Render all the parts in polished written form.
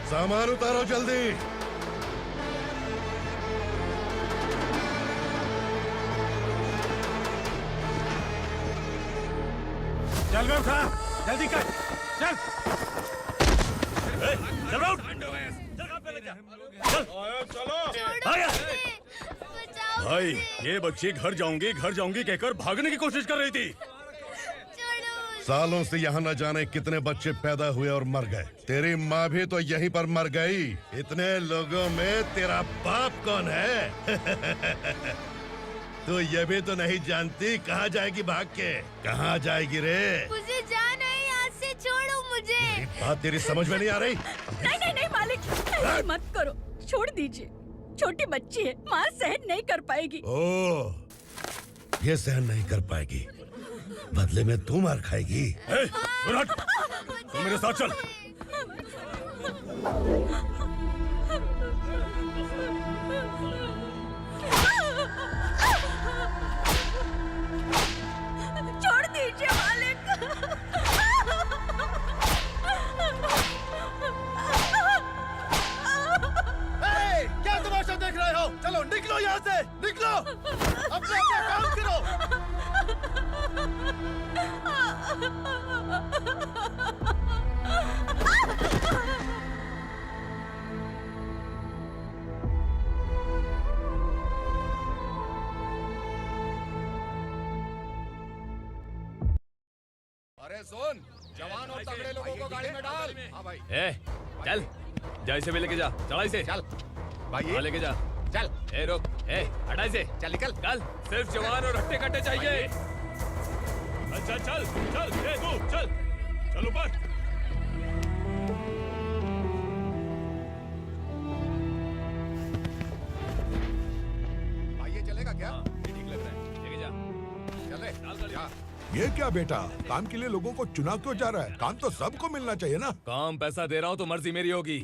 सामान उतारो जल्दी। चल बे उठा, जल्दी कर, चल। चल बे उठ। चलो। भाई, ये बच्ची घर जाऊंगी कहकर भागने की कोशिश कर रही थी। सालों से यहाँ न जाने कितने बच्चे पैदा हुए और मर गए। तेरी माँ भी तो यहीं पर मर गई। इतने लोगों में तेरा बाप कौन है? तू ये भी तो नहीं जानती कहाँ जाएगी भाग के? कहाँ जाएगी रे? मुझे जाना है, यहाँ से छोड़ो मुझे। बात तेरी समझ में नहीं आ रही? नहीं मालिक, ऐसे मत करो, छोड़ दीजिए। छोटी बच्ची है, माँ सहन नहीं कर पाएगी। ओह, ये सहन नहीं कर पाएगी, बदले में तू मार खाएगी। तू मेरे साथ चल। छोड़ दीजिए मालिक। क्या तमाशा देख रहे हो? चलो निकलो यहाँ से, निकलो। अपना काम करो। अरे सुन, जवान और तगड़े लोगों को गाड़ी में डाल। हाँ भाई। चल, जा इसे भी लेके जा, चढ़ाई से। चल भाई, हाँ, लेके जा। चल। रुक, हटाई से। चल निकल। कल सिर्फ जवान और हट्टे कट्टे चाहिए। चल चल चल, तू चल, चल ऊपर। भाई ये चलेगा क्या? ठीक लग रहा है, लेके जा। चले। जा। ये क्या बेटा, काम के लिए लोगों को चुना क्यों जा रहा है? काम तो सबको मिलना चाहिए ना। काम पैसा दे रहा हूँ तो मर्जी मेरी होगी।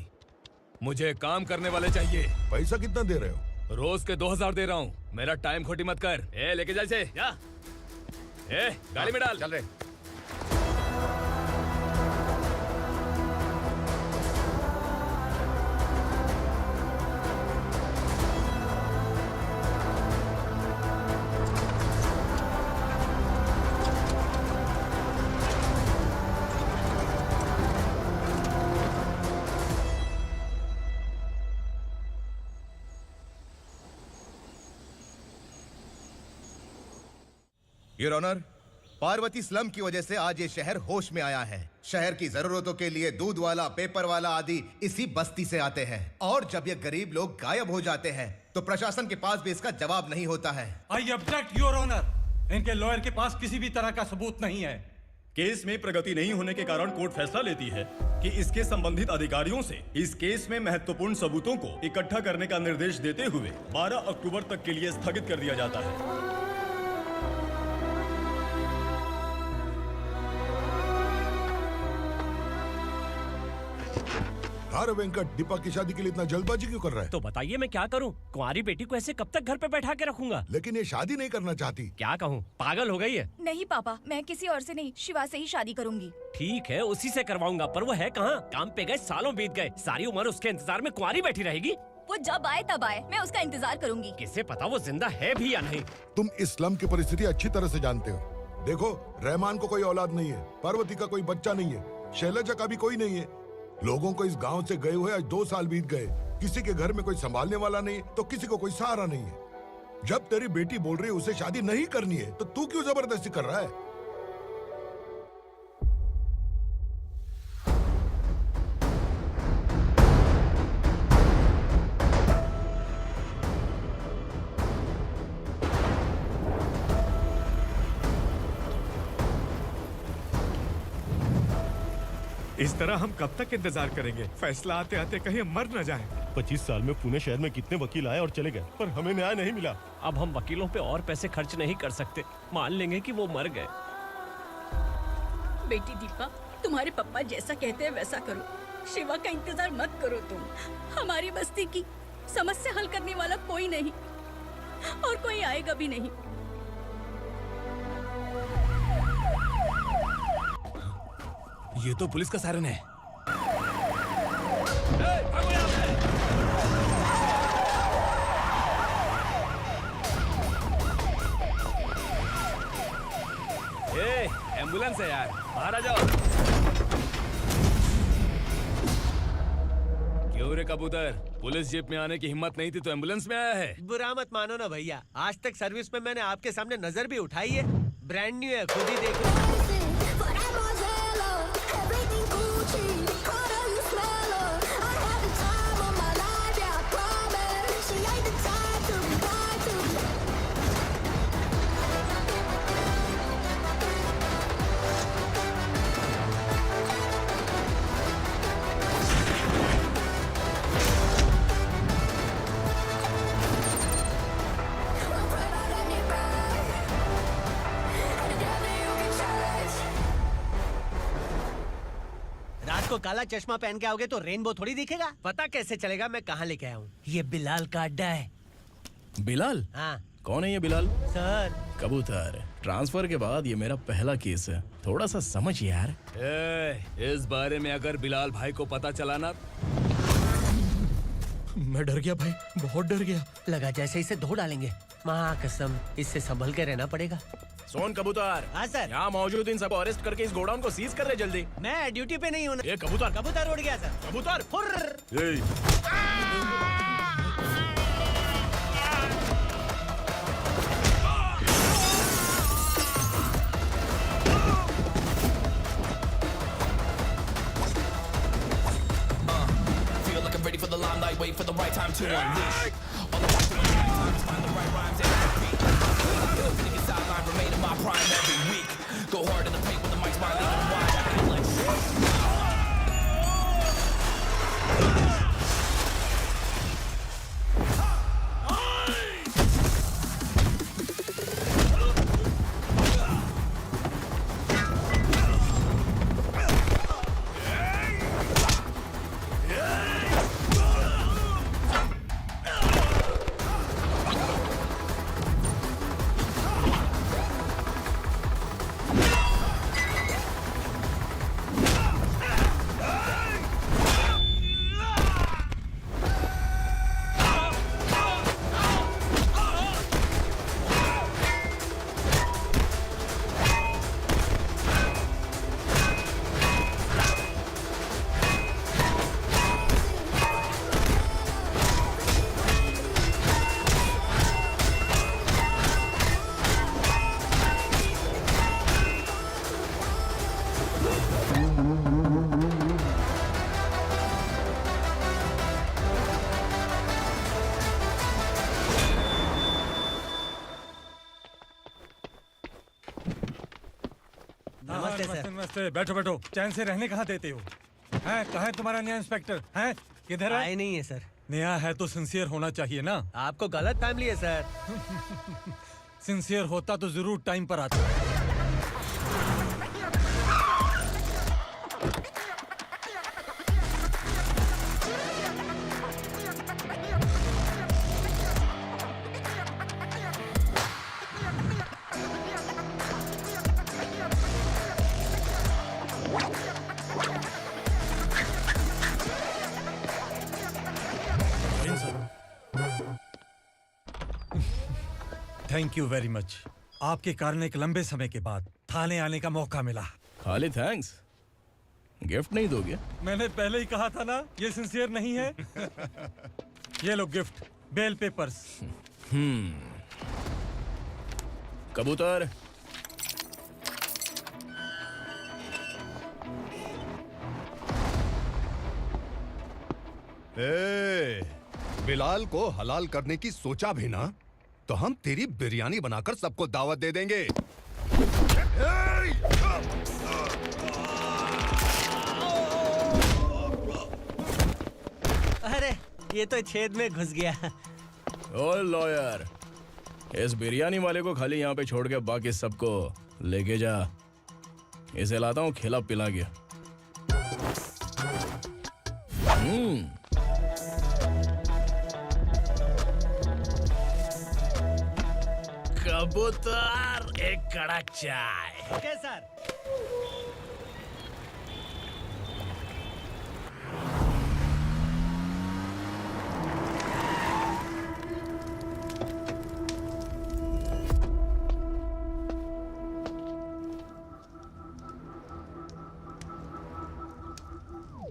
मुझे काम करने वाले चाहिए। पैसा कितना दे रहे हो? रोज के 2000 दे रहा हूँ। मेरा टाइम खोटी मत कर। लेके जा इसे, जा। गाड़ी में डाल। चल रहे। योर ऑनर, पार्वती स्लम की वजह से आज ये शहर होश में आया है। शहर की जरूरतों के लिए दूध वाला, पेपर वाला आदि इसी बस्ती से आते हैं, और जब ये गरीब लोग गायब हो जाते हैं तो प्रशासन के पास भी इसका जवाब नहीं होता है। I object your honour. इनके लॉयर के पास किसी भी तरह का सबूत नहीं है। केस में प्रगति नहीं होने के कारण कोर्ट फैसला लेती है कि इसके संबंधित अधिकारियों से इस केस में महत्वपूर्ण सबूतों को इकट्ठा करने का निर्देश देते हुए 12 अक्टूबर तक के लिए स्थगित कर दिया जाता है। अरे वेंकट, दीपा की शादी के लिए इतना जल्दबाजी क्यों कर रहा है? तो बताइए मैं क्या करूं? कुंवारी बेटी को ऐसे कब तक घर पे बैठा के रखूंगा? लेकिन ये शादी नहीं करना चाहती। क्या कहूं, पागल हो गई है। नहीं पापा, मैं किसी और से नहीं, शिवा से ही शादी करूंगी। ठीक है, उसी से करवाऊंगा, पर वो है कहाँ? काम पे गए, सालों बीत गए, सारी उम्र उसके इंतजार में कुंवारी बैठी रहेगी। वो जब आए तब आए, मैं उसका इंतजार करूंगी। किसे पता वो जिंदा है भी या नहीं। तुम इस्लाम की परिस्थिति अच्छी तरह से जानते हो। देखो, रहमान को कोई औलाद नहीं है, पार्वती का कोई बच्चा नहीं है, शैलजा का भी कोई नहीं है। लोगों को इस गांव से गए हुए आज 2 साल बीत गए। किसी के घर में कोई संभालने वाला नहीं, तो किसी को कोई सहारा नहीं है। जब तेरी बेटी बोल रही है उसे शादी नहीं करनी है, तो तू क्यों जबरदस्ती कर रहा है? इस तरह हम कब तक इंतजार करेंगे? फैसला आते आते कहीं मर न जाए। 25 साल में पुणे शहर में कितने वकील आए और चले गए, पर हमें न्याय नहीं मिला। अब हम वकीलों पे और पैसे खर्च नहीं कर सकते। मान लेंगे कि वो मर गए। बेटी दीपा, तुम्हारे पापा जैसा कहते हैं वैसा करो। शिवा का इंतजार मत करो तुम। हमारी बस्ती की समस्या हल करने वाला कोई नहीं और कोई आएगा भी नहीं। ये तो पुलिस का सायरन है। एम्बुलेंस है यार, बाहर आ जाओ। क्यों रे कबूतर, पुलिस जीप में आने की हिम्मत नहीं थी तो एम्बुलेंस में आया है? बुरा मत मानो ना भैया, आज तक सर्विस में मैंने आपके सामने नजर भी उठाई है। ब्रांड न्यू है, खुद ही देख लो। को काला चश्मा पहन के आओगे तो रेनबो थोड़ी दिखेगा। पता कैसे चलेगा मैं कहाँ लेके आया हूँ? ये बिलाल का अड्डा है। बिलाल? हाँ। कौन है ये बिलाल? सर कबूतर, ट्रांसफर के बाद ये मेरा पहला केस है, थोड़ा सा समझ यार। इस बारे में अगर बिलाल भाई को पता चला ना। मैं डर गया भाई, बहुत डर गया। लगा जैसे इसे धो डालेंगे। माँ कसम, इससे संभल के रहना पड़ेगा। सोन कबूतर। हाँ सर। यहाँ मौजूद इन सबको अरेस्ट करके इस गोडाउन को सीज कर रहे जल्दी। मैं ड्यूटी पे नहीं हूँ। ये कबूतर। कबूतर उड़ गया सर। कबूतर। Feel like I'm ready for the limelight, wait for the right time to unleash. All I want to do is find the right rhymes and beat. Ill thinking sideline, remain in my prime every week. Go hard in the paint when the mic's my lead and wide. I feel like नमस्ते, बैठो बैठो। चैन से रहने कहाँ देते हो? हैं, कहाँ है तुम्हारा नया इंस्पेक्टर? हैं, किधर है? आए नहीं है सर। नया है तो सिंसियर होना चाहिए ना। आपको गलत फैमिली है सर। सिंसियर होता तो जरूर टाइम पर आता। Thank you very much. आपके कारण एक लंबे समय के बाद थाने आने का मौका मिला। खाली थैंक्स, गिफ्ट नहीं दोगे? मैंने पहले ही कहा था ना, ये सिंसियर नहीं है। ये लो गिफ्ट, बेल पेपर्स। कबूतर, बिलाल को हलाल करने की सोचा भी ना तो हम तेरी बिरयानी बनाकर सबको दावत दे देंगे। अरे ये तो छेद में घुस गया। ओ लॉयर, इस बिरयानी वाले को खाली यहाँ पे छोड़ के बाकी सबको लेके जा। इसे लाता हूँ खिला पिला के। कबूतर, एक कड़क चाय। Okay sir.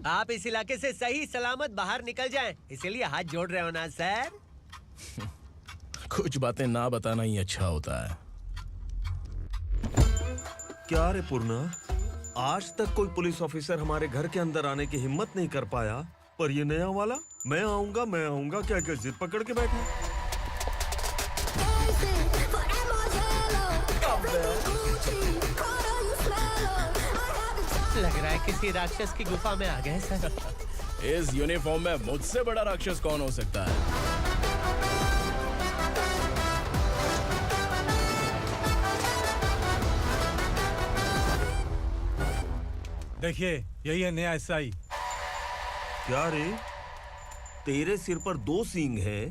आप इस इलाके से सही सलामत बाहर निकल जाएं, इसीलिए हाथ जोड़ रहे हो ना सर? कुछ बातें ना बताना ही अच्छा होता है। क्या रे पूर्णा, आज तक कोई पुलिस ऑफिसर हमारे घर के अंदर आने की हिम्मत नहीं कर पाया, पर ये नया वाला मैं आऊंगा क्या क्या जिद पकड़ के बैठा। लग रहा है किसी राक्षस की गुफा में आ गए सर। इस यूनिफॉर्म में मुझसे बड़ा राक्षस कौन हो सकता है? देखिए, यही है नया एसआई। क्या रे, तेरे सिर पर 2 सींग है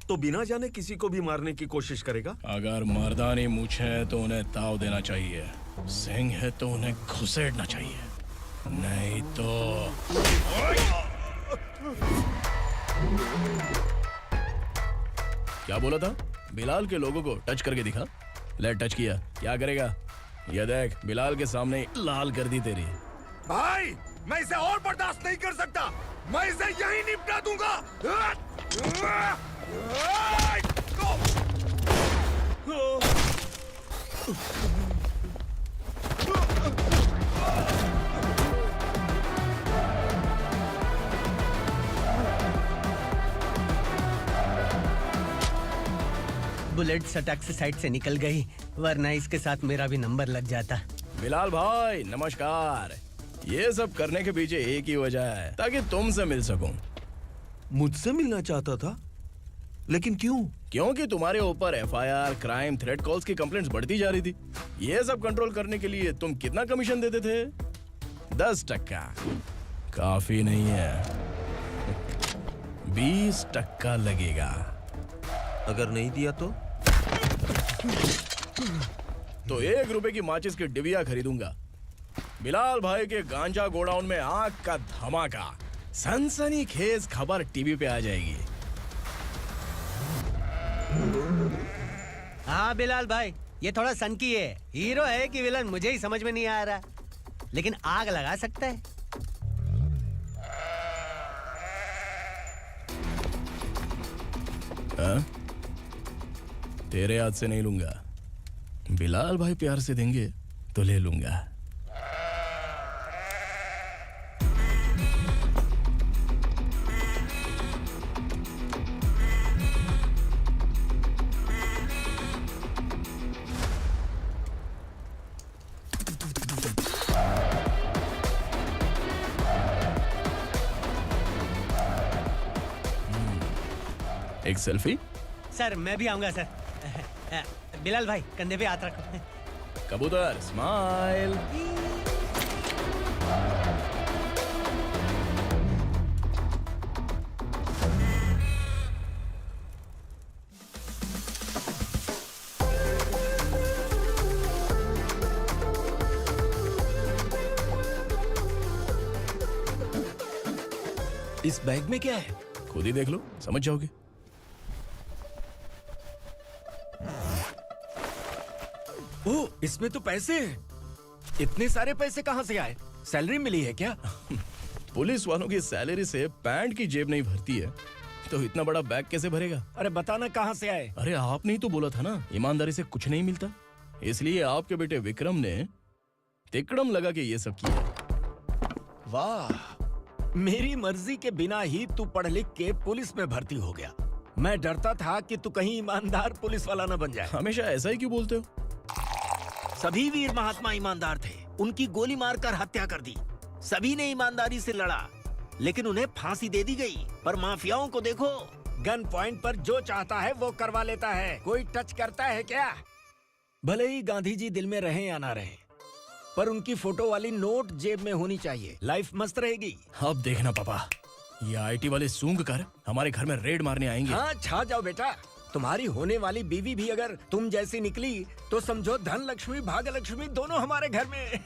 तो बिना जाने किसी को भी मारने की कोशिश करेगा? अगर मर्दानी मूछें है तो उन्हें ताव देना चाहिए, सिंह है तो उन्हें घुसेड़ना चाहिए, नहीं तो। क्या बोला था? बिलाल के लोगों को टच करके दिखा। ले टच किया, क्या करेगा? ये देख, बिलाल के सामने ही लाल कर दी तेरी। भाई, मैं इसे और बर्दाश्त नहीं कर सकता, मैं इसे यहीं निपटा दूंगा। बुलेट सटक से साइड से निकल गई, वरना इसके साथ मेरा भी नंबर लग जाता। बिलाल भाई नमस्कार। ये सब करने के पीछे एक ही वजह है, ताकि तुमसे मिल सकूं। मुझसे मिलना चाहता था, लेकिन क्यों? क्योंकि तुम्हारे ऊपर एफआईआर, क्राइम, थ्रेट कॉल्स की कंप्लेंट्स बढ़ती जा रही थी। ये सब कंट्रोल करने के लिए तुम कितना कमीशन देते थे? 10%। काफी नहीं है, 20% लगेगा। अगर नहीं दिया तो 1 रुपए की माचिस की डिबिया खरीदूंगा। बिलाल भाई के गांजा गोडाउन में आग का धमाका, सनसनीखेज खबर टीवी पे आ जाएगी। हाँ बिलाल भाई, ये थोड़ा सनकी है, हीरो है कि विलन मुझे ही समझ में नहीं आ रहा, लेकिन आग लगा सकता है। तेरे हाथ से नहीं लूंगा, बिलाल भाई प्यार से देंगे तो ले लूंगा। एक सेल्फी? सर मैं भी आऊंगा सर। बिलाल भाई कंधे पे हाथ रखो। कबूतर स्माइल। इस बैग में क्या है? खुद ही देख लो, समझ जाओगे। ओह, इसमें तो पैसे हैं। इतने सारे पैसे कहाँ से आए? सैलरी मिली है क्या? पुलिस वालों की सैलरी से पैंट की जेब नहीं भरती है, तो इतना बड़ा बैग कैसे भरेगा? अरे बताना कहाँ से आए? अरे आपने ही तो बोला था ना, ईमानदारी से कुछ नहीं मिलता, इसलिए आपके बेटे विक्रम ने तिकड़म लगा के ये सब किया। वाह, मेरी मर्जी के बिना ही तू पढ़ लिख के पुलिस में भर्ती हो गया। मैं डरता था कि तू कहीं ईमानदार पुलिस वाला न बन जाए। हमेशा ऐसा ही क्यों बोलते हो? सभी वीर महात्मा ईमानदार थे, उनकी गोली मारकर हत्या कर दी। सभी ने ईमानदारी से लड़ा, लेकिन उन्हें फांसी दे दी गई। पर माफियाओं को देखो, गन पॉइंट पर जो चाहता है वो करवा लेता है। कोई टच करता है क्या? भले ही गांधी जी दिल में रहे या ना रहे, पर उनकी फोटो वाली नोट जेब में होनी चाहिए। लाइफ मस्त रहेगी। अब देखना पापा, ये आईटी वाले सूंघ कर हमारे घर में रेड मारने आएंगे। हाँ, छा जाओ बेटा। तुम्हारी होने वाली बीवी भी अगर तुम जैसी निकली तो समझो धन लक्ष्मी भाग्य लक्ष्मी दोनों हमारे घर में।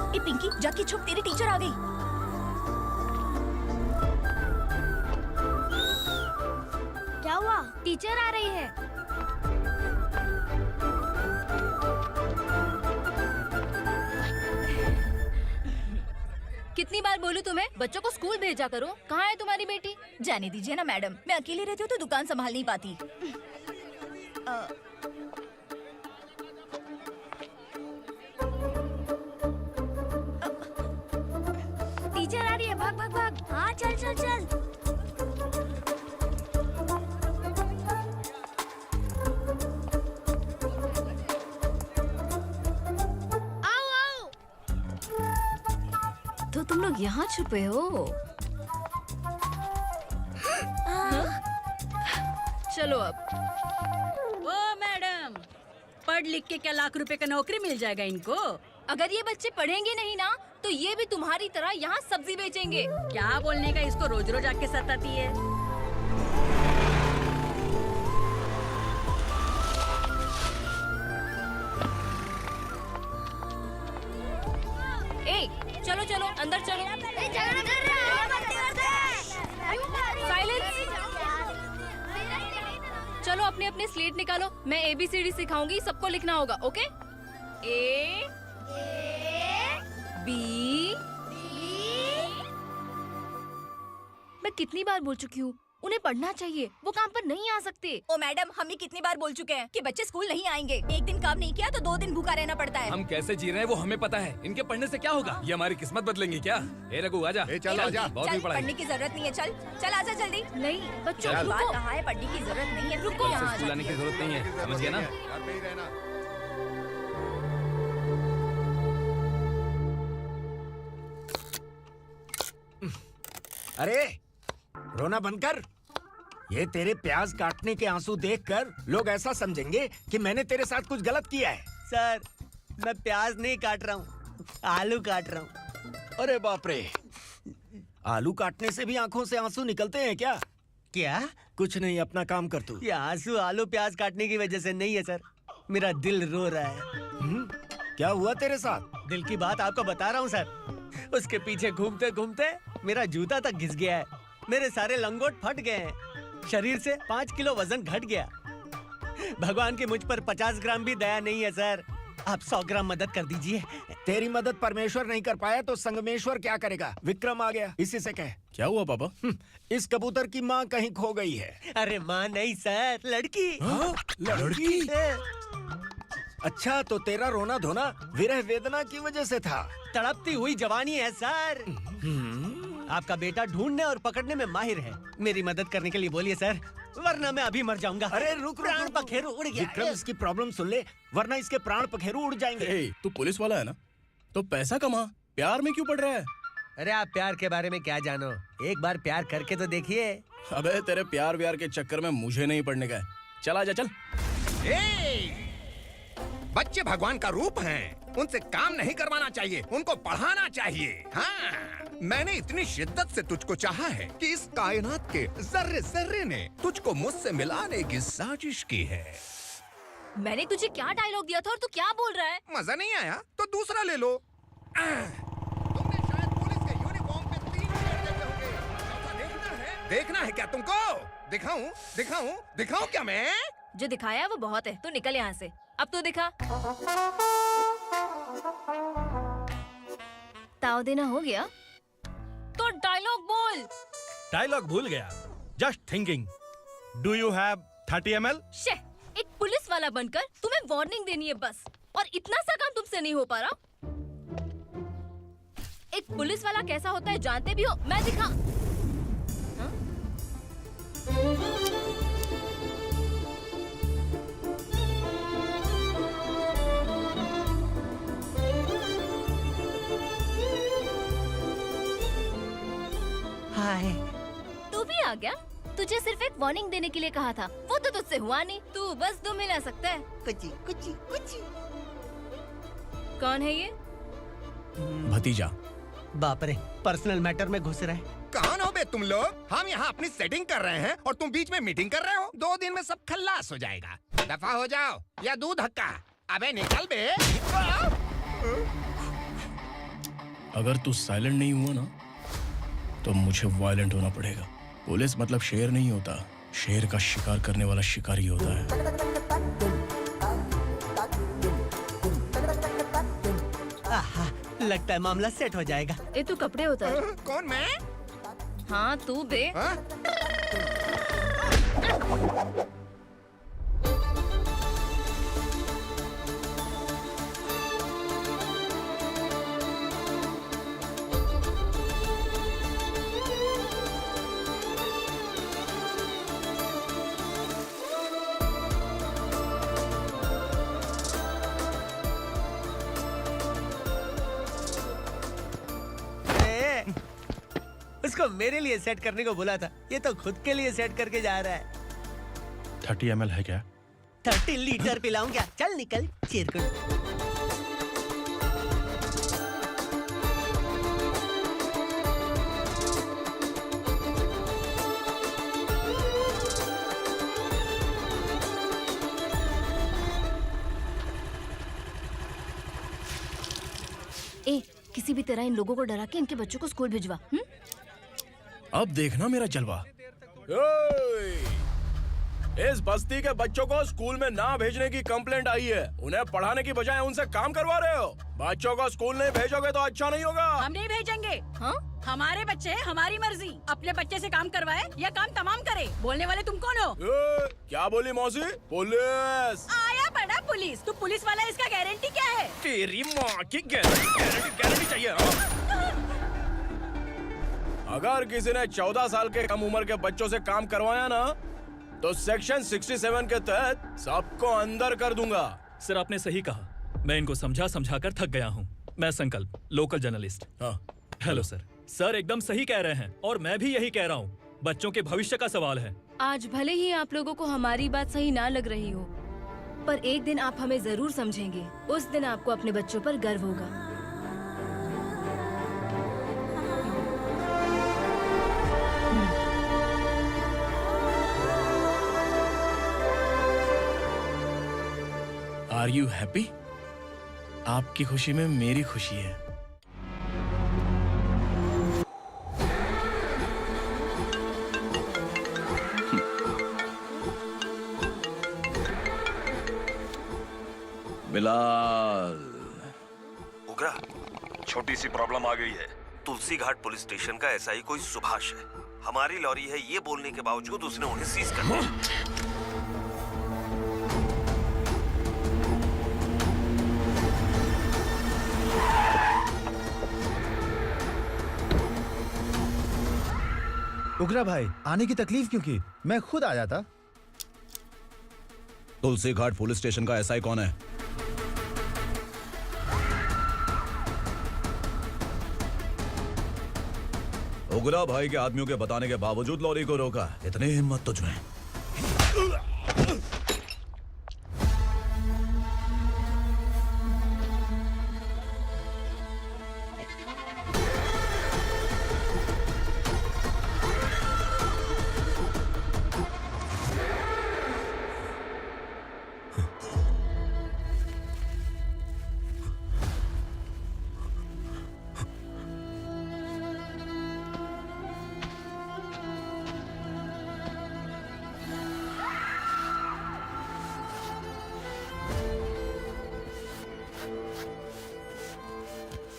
ए पिंकी, जाके छुप, तेरी टीचर आ गई। क्या हुआ? टीचर आ रही है। कितनी बार बोलूं तुम्हें, बच्चों को स्कूल भेजा करो। कहाँ है तुम्हारी बेटी? जाने दीजिए ना मैडम, मैं अकेली रहती हूँ तो दुकान संभाल नहीं पाती। टीचर आ रही है, भाग भाग भाग। हाँ, चल चल चल। आओ आओ। तो तुम लोग यहाँ छुपे हो? चलो अब। ओ मैडम, पढ़ लिख के क्या लाख रुपए का नौकरी मिल जाएगा इनको? अगर ये बच्चे पढ़ेंगे नहीं ना तो ये भी तुम्हारी तरह यहाँ सब्जी बेचेंगे। क्या बोलने का, इसको रोज रोज आके सताती है। ए, चलो चलो अंदर चलो। साइलेंस। चलो अपने अपने स्लेट निकालो, मैं ABCD सिखाऊंगी, सबको लिखना होगा। ओके? A B। मैं कितनी बार बोल चुकी हूँ, उन्हें पढ़ना चाहिए, वो काम पर नहीं आ सकते। ओ मैडम, हम भी कितनी बार बोल चुके हैं कि बच्चे स्कूल नहीं आएंगे। एक दिन काम नहीं किया तो 2 दिन भूखा रहना पड़ता है। हम कैसे जी रहे हैं वो हमें पता है। इनके पढ़ने से क्या होगा? ये हमारी किस्मत बदलेंगी क्या? ए रघु आजा। चल आजा। बहुत भी पढ़ाई। पढ़ने की जरूरत नहीं है, चल चल आजा जल्दी। नहीं बच्चों, चल। बात कहाँ है, पढ़ने की जरूरत नहीं है, रुको। यहाँ आ स्कूल आने की जरूरत नहीं है, समझ गया ना? घर पे ही रहना। अरे रोना बंद कर। ये तेरे प्याज काटने के आंसू देखकर लोग ऐसा समझेंगे कि मैंने तेरे साथ कुछ गलत किया है। सर, मैं प्याज नहीं काट रहा हूँ, आलू काट रहा हूँ। अरे बाप रे, आलू काटने से भी आंखों से आंसू निकलते हैं क्या? क्या? कुछ नहीं, अपना काम कर तू। ये आंसू आलू प्याज काटने की वजह से नहीं है सर, मेरा दिल रो रहा है। क्या हुआ तेरे साथ? दिल की बात आपको बता रहा हूँ सर। उसके पीछे घूमते घूमते मेरा जूता तक घिस गया है, मेरे सारे लंगोट फट गए हैं, शरीर से 5 किलो वजन घट गया। भगवान की मुझ पर 50 ग्राम भी दया नहीं है सर, आप 100 ग्राम मदद कर दीजिए। तेरी मदद परमेश्वर नहीं कर पाया तो संगमेश्वर क्या करेगा? विक्रम आ गया, इसी से कह। क्या हुआ पापा? इस कबूतर की माँ कहीं खो गई है। अरे माँ नहीं सर, लड़की। लड़की? अच्छा, तो तेरा रोना धोना विरह वेदना की वजह से था। तड़पती हुई जवानी है सर। आपका बेटा ढूंढने और पकड़ने में माहिर है, मेरी मदद करने के लिए बोलिए सर, वरना मैं अभी मर जाऊंगा। अरे रुक, प्राण पखेरु उड़ गया। विक्रम, इसकी प्रॉब्लम सुन ले, वरना इसके प्राण पखेरु उड़ जाएंगे। तू पुलिस वाला है ना, तो पैसा कमा, प्यार में क्यों पड़ रहा है? अरे आप प्यार के बारे में क्या जानो, एक बार प्यार करके तो देखिए। अबे तेरे प्यार व्यार के चक्कर में मुझे नहीं पड़ने का है। चल आजा चल। बच्चे भगवान का रूप हैं, उनसे काम नहीं करवाना चाहिए, उनको पढ़ाना चाहिए। हाँ, मैंने इतनी शिद्दत से तुझको चाहा है कि इस कायनात के जर्रे जर्रे ने तुझको मुझसे मिलाने की साजिश की है। मैंने तुझे क्या डायलॉग दिया था और तू क्या बोल रहा है? मजा नहीं आया तो दूसरा ले लो। तुमने शायद पुलिस के यूनिफॉर्म पे 3 शेर देखे होंगे। देखना है? देखना है क्या तुमको? दिखाऊं? दिखाऊं? दिखाऊं क्या मैं? जो दिखाया है वो बहुत है, तू निकल यहाँ से। अब तू दिखा। ताव देना हो गया? तो डायलॉग बोल। डायलॉग भूल गया। Just thinking. Do you have 30 ml? शे, एक पुलिस वाला बनकर तुम्हें वार्निंग देनी है बस, और इतना सा काम तुमसे नहीं हो पा रहा। एक पुलिस वाला कैसा होता है जानते भी हो? मैं दिखा। हाँ? हाय। तू भी आ गया? तुझे सिर्फ एक वार्निंग देने के लिए कहा था, वो तो तुझसे हुआ नहीं। तू बस 2 मिला सकता है। कुची कुची कुची। कौन है ये? भतीजा। बाप रे, पर्सनल मैटर में घुस रहे। कौन हो बे तुम लोग? हम यहाँ अपनी सेटिंग कर रहे हैं और तुम बीच में मीटिंग कर रहे हो। 2 दिन में सब खल्लास हो जाएगा। दफा हो जाओ या दूध हक्का। अबे निकल बे। अगर तू साइलेंट नहीं हुआ ना तो मुझे वायलेंट होना पड़ेगा। पुलिस मतलब शेर नहीं होता, शेर का शिकार करने वाला शिकारी होता है। आहा, लगता है मामला सेट हो जाएगा। ये तू कपड़े उतार। कौन मैं? हाँ तू बे। उसको मेरे लिए सेट करने को बोला था, ये तो खुद के लिए सेट करके जा रहा है। 30 ml है क्या? 30 लीटर पिलाऊं क्या? चल निकल चिरकुट। ए, किसी भी तरह इन लोगों को डरा के इनके बच्चों को स्कूल भिजवा। अब देखना मेरा जलवा। इस बस्ती के बच्चों को स्कूल में ना भेजने की कंप्लेंट आई है। उन्हें पढ़ाने की बजाय उनसे काम करवा रहे हो। बच्चों को स्कूल नहीं भेजोगे तो अच्छा नहीं होगा। हम नहीं भेजेंगे। हाँ? हमारे बच्चे हमारी मर्जी। अपने बच्चे से काम करवाए या काम तमाम करे। बोलने वाले तुम कौन हो? क्या बोली मौसी? पुलिस आया बड़ा पुलिस। तू पुलिस वाला, इसका गारंटी क्या है? तेरी माँ की गारंटी चाहिए। अगर किसी ने 14 साल के कम उम्र के बच्चों से काम करवाया ना तो सेक्शन 67 के तहत सबको अंदर कर दूंगा। सर आपने सही कहा। मैं इनको समझा कर थक गया हूँ। मैं संकल्प, लोकल जर्नलिस्ट। हाँ। Hello sir. सर एकदम सही कह रहे हैं और मैं भी यही कह रहा हूँ। बच्चों के भविष्य का सवाल है। आज भले ही आप लोगों को हमारी बात सही ना लग रही हो, पर एक दिन आप हमें जरूर समझेंगे। उस दिन आपको अपने बच्चों पर गर्व होगा। Are you happy? आपकी खुशी में मेरी खुशी है। बिलाल। उग्रा, छोटी सी प्रॉब्लम आ गई है। तुलसी घाट पुलिस स्टेशन का एसआई कोई सुभाष है। हमारी लॉरी है ये बोलने के बावजूद उसने उन्हें सीज कर दिया। उग्रा भाई, आने की तकलीफ क्यों की? मैं खुद आ जाता। तुलसी घाट पुलिस स्टेशन का एसआई कौन है? उग्रा भाई के आदमियों के बताने के बावजूद लॉरी को रोका। इतनी हिम्मत तुझमें?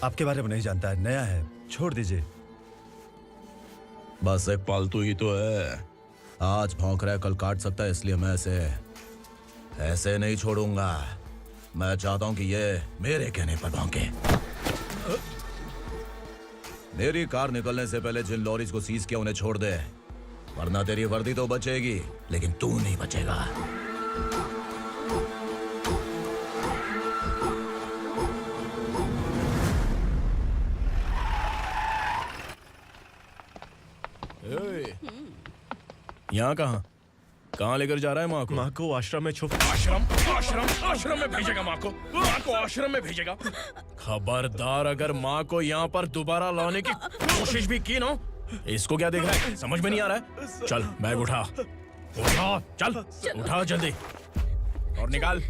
आपके बारे में नहीं जानता है, नया है, छोड़ दीजिए। बस एक पालतू ही तो है। आज भौंक रहा है, कल काट सकता है, इसलिए मैं ऐसे नहीं छोड़ूंगा। मैं चाहता हूं कि ये मेरे कहने पर भौंके। मेरी कार निकलने से पहले जिन लॉरीज को सीज किया उन्हें छोड़ दे, वरना तेरी वर्दी तो बचेगी लेकिन तू नहीं बचेगा। यहाँ कहाँ लेकर जा रहा है माँ को? माँ को आश्रम में छुप। आश्रम में भेजेगा माँ को आश्रम में भेजेगा। खबरदार, अगर माँ को यहाँ पर दोबारा लाने की कोशिश भी की ना, इसको क्या देख रहा है, समझ में नहीं आ रहा है? चल बैग उठा, चल उठा जल्दी और निकाल।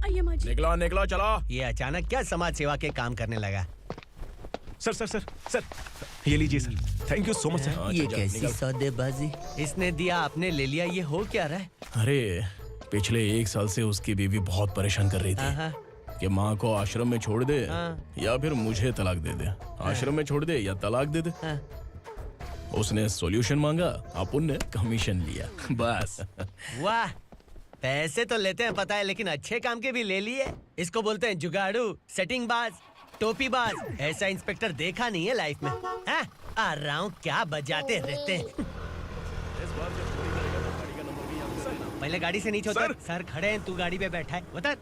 आइए माँ जी। निकला चला। ये अचानक क्या समाज सेवा के काम करने लगा? सर ये लीजिए sir. Thank you so much sir. ये कैसी सौदेबाजी? इसने दिया, आपने ले लिया, ये हो क्या रहा है? अरे पिछले 1 साल से उसकी बीवी बहुत परेशान कर रही थी कि माँ को आश्रम में छोड़ दे या फिर मुझे तलाक दे दे। आश्रम में छोड़ दे या तलाक दे दे। उसने सॉल्यूशन मांगा, अपन ने कमीशन लिया, बस। वाह, पैसे तो लेते हैं पता है, लेकिन अच्छे काम के भी ले लिए। इसको बोलते हैं जुगाड़ू, सेटिंग बाज, टोपी बाज। ऐसा इंस्पेक्टर देखा नहीं है लाइफ में। आ रहा हूँ, क्या बजाते रहते हैं। पहले गाड़ी से नीचे उतर। सर खड़े हैं, तू गाड़ी पे बैठा है, उतर।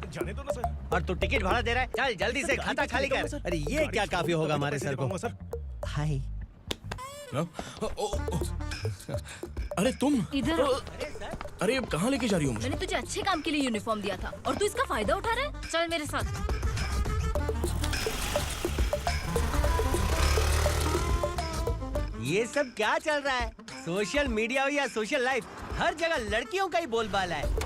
जाने दो ना सर। और तू टिकट भाड़ा दे रहा है, चल जल्दी से खाता खाली कर। अरे ये क्या काफी होगा हमारे सर को। हाय। अरे तुम इधर। अरे कहाँ लेके जा रही हो? मैंने तुझे अच्छे काम के लिए यूनिफॉर्म दिया था और तू इसका फायदा उठा रहा है। चल मेरे साथ। ये सब क्या चल रहा है? सोशल मीडिया हो या सोशल लाइफ, हर जगह लड़कियों का ही बोलबाला है।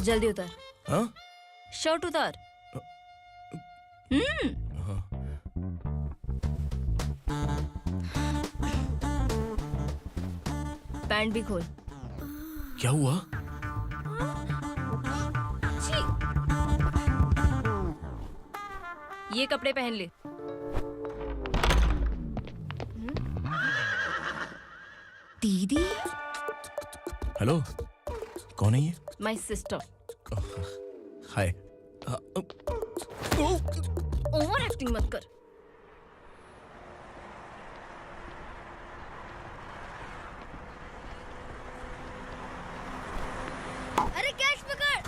जल्दी उतर। हाँ? शर्ट उतार। पैंट भी खोल। क्या हुआ? ये कपड़े पहन ले। दीदी। हेलो, कौन है ये? My sister. Hi. Over acting मत कर। अरे कैच पकड़।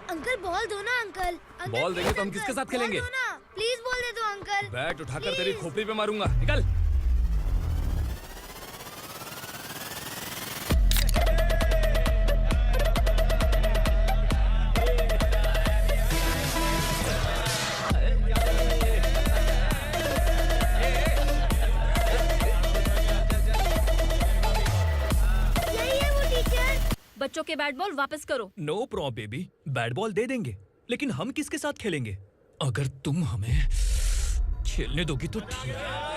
अंकल बॉल दो ना अंकल। बॉल देंगे तो हम किसके साथ खेलेंगे? प्लीज बॉल दे दो अंकल। बैट उठाकर तेरी खोपड़ी पे मारूंगा, निकल। बच्चों के बैट बॉल वापस करो। No problem baby, bat ball दे देंगे, लेकिन हम किसके साथ खेलेंगे? अगर तुम हमें खेलने दोगी तो ठीक है।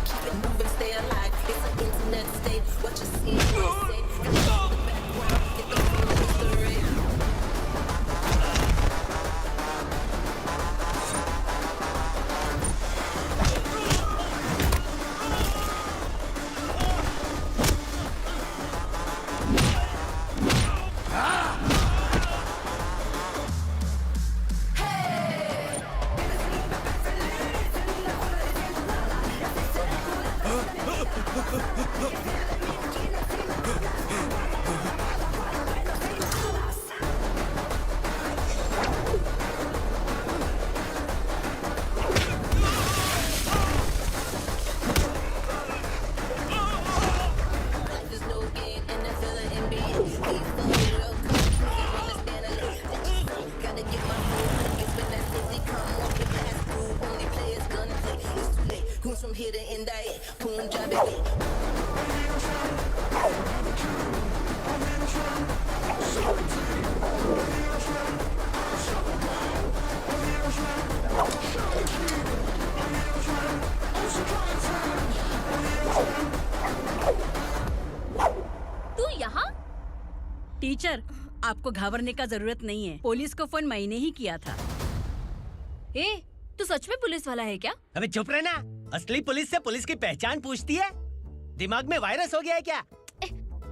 Keep it moving, stay alive. It's an internet state. What you see, you say. hit it in that Punjabi. तू यहाँ? टीचर, आपको घबराने का जरूरत नहीं है। पुलिस को फोन मैंने ही किया था। ए, तू सच में पुलिस वाला है क्या? अबे चुप रहना। असली पुलिस से पुलिस की पहचान पूछती है? दिमाग में वायरस हो गया है क्या?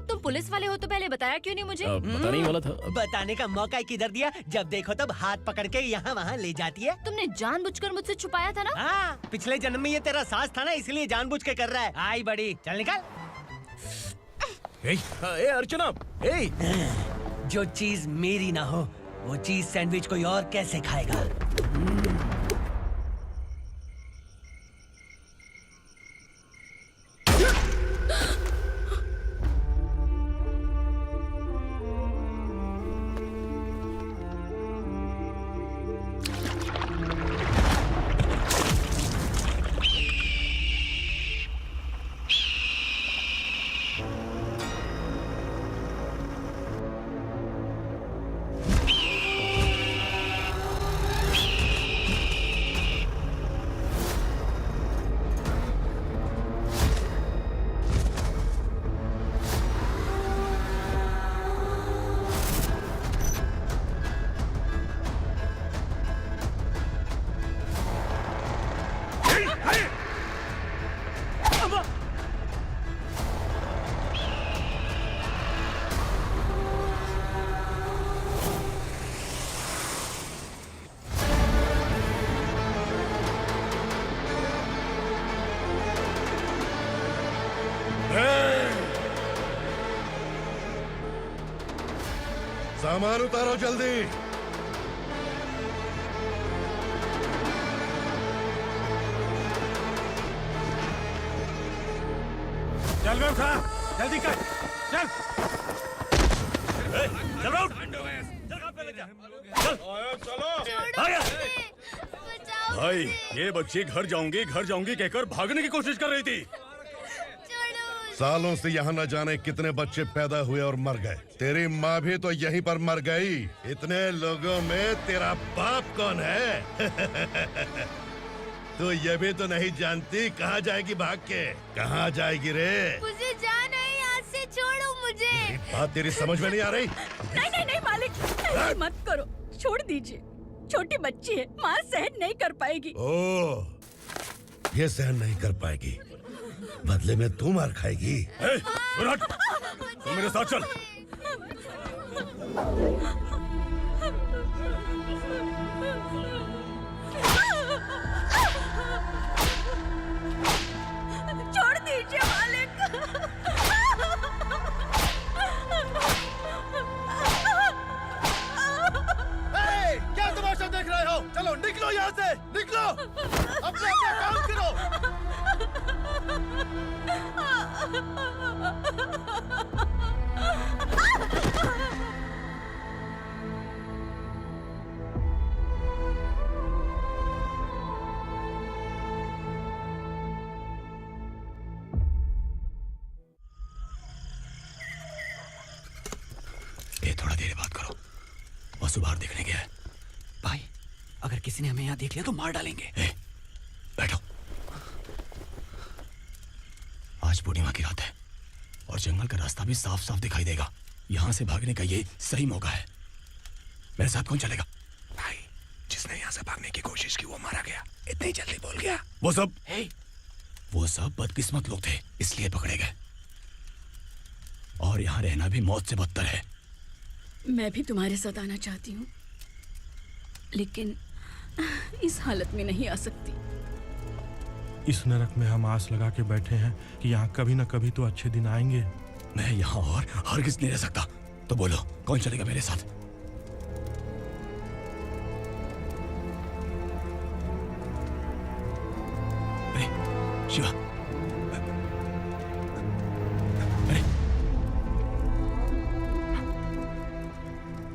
तुम पुलिस वाले हो तो पहले बताया क्यों नहीं मुझे? बताने ही वाला था। बताने का मौका किधर दिया? जब देखो तब हाथ पकड़ के यहाँ वहाँ ले जाती है। तुमने जानबूझकर मुझसे छुपाया था ना? हाँ, पिछले जन्म में ये तेरा सास था ना, इसलिए जानबूझ के कर रहा है। आई बड़ी, चल निकल। ए अर्चना, ए! जो चीज मेरी ना हो, वो चीज सैंडविच कोई और कैसे खाएगा? सामान उतारो जल्दी। चल बे उठा, जल्दी कर, चल। चल उठ। चलो। भाई, ये बच्ची घर जाऊंगी कहकर भागने की कोशिश कर रही थी। सालों से यहाँ न जाने कितने बच्चे पैदा हुए और मर गए। तेरी माँ भी तो यहीं पर मर गई। इतने लोगों में तेरा बाप कौन है? तो ये भी तो नहीं जानती कहाँ जाएगी भाग के? कहाँ जाएगी रे? मुझे जाना है, यहाँ से छोड़ो मुझे। बात तेरी समझ में नहीं आ रही? नहीं मालिक, ऐसे मत करो, छोड़ दीजिए। छोटी बच्ची है, माँ सहन नहीं कर पाएगी। ओह, ये सहन नहीं कर पाएगी, बदले में तू मार खाएगी। तू मेरे साथ चल। छोड़ दीजिए मालिक। क्या तमाशा देख रहे हो? चलो निकलो यहाँ से, निकलो। अपना काम करो। ये थोड़ा देर बात करो। वसु बाहर देखने गया है। भाई, अगर किसी ने हमें यहाँ देख लिया तो मार डालेंगे। बैठो। आज पूर्णिमा की रात है और जंगल का रास्ता भी साफ साफ दिखाई देगा। यहाँ से भागने का ये सही मौका है। मेरे साथ कौन चलेगा? भाई, जिसने यहाँ से भागने की कोशिश की वो मारा गया। इतनी जल्दी बोल गया। वो सब बदकिस्मत लोग थे, इसलिए पकड़े गए। और यहाँ रहना भी मौत से बदतर है। मैं भी तुम्हारे साथ आना चाहती हूँ, लेकिन इस हालत में नहीं आ सकती। इस नरक में हम आस लगा के बैठे हैं कि यहाँ कभी न कभी तो अच्छे दिन आएंगे। मैं यहाँ और हरगिज़ नहीं रह सकता। तो बोलो, कौन चलेगा मेरे साथ? अरे शिवा, अरे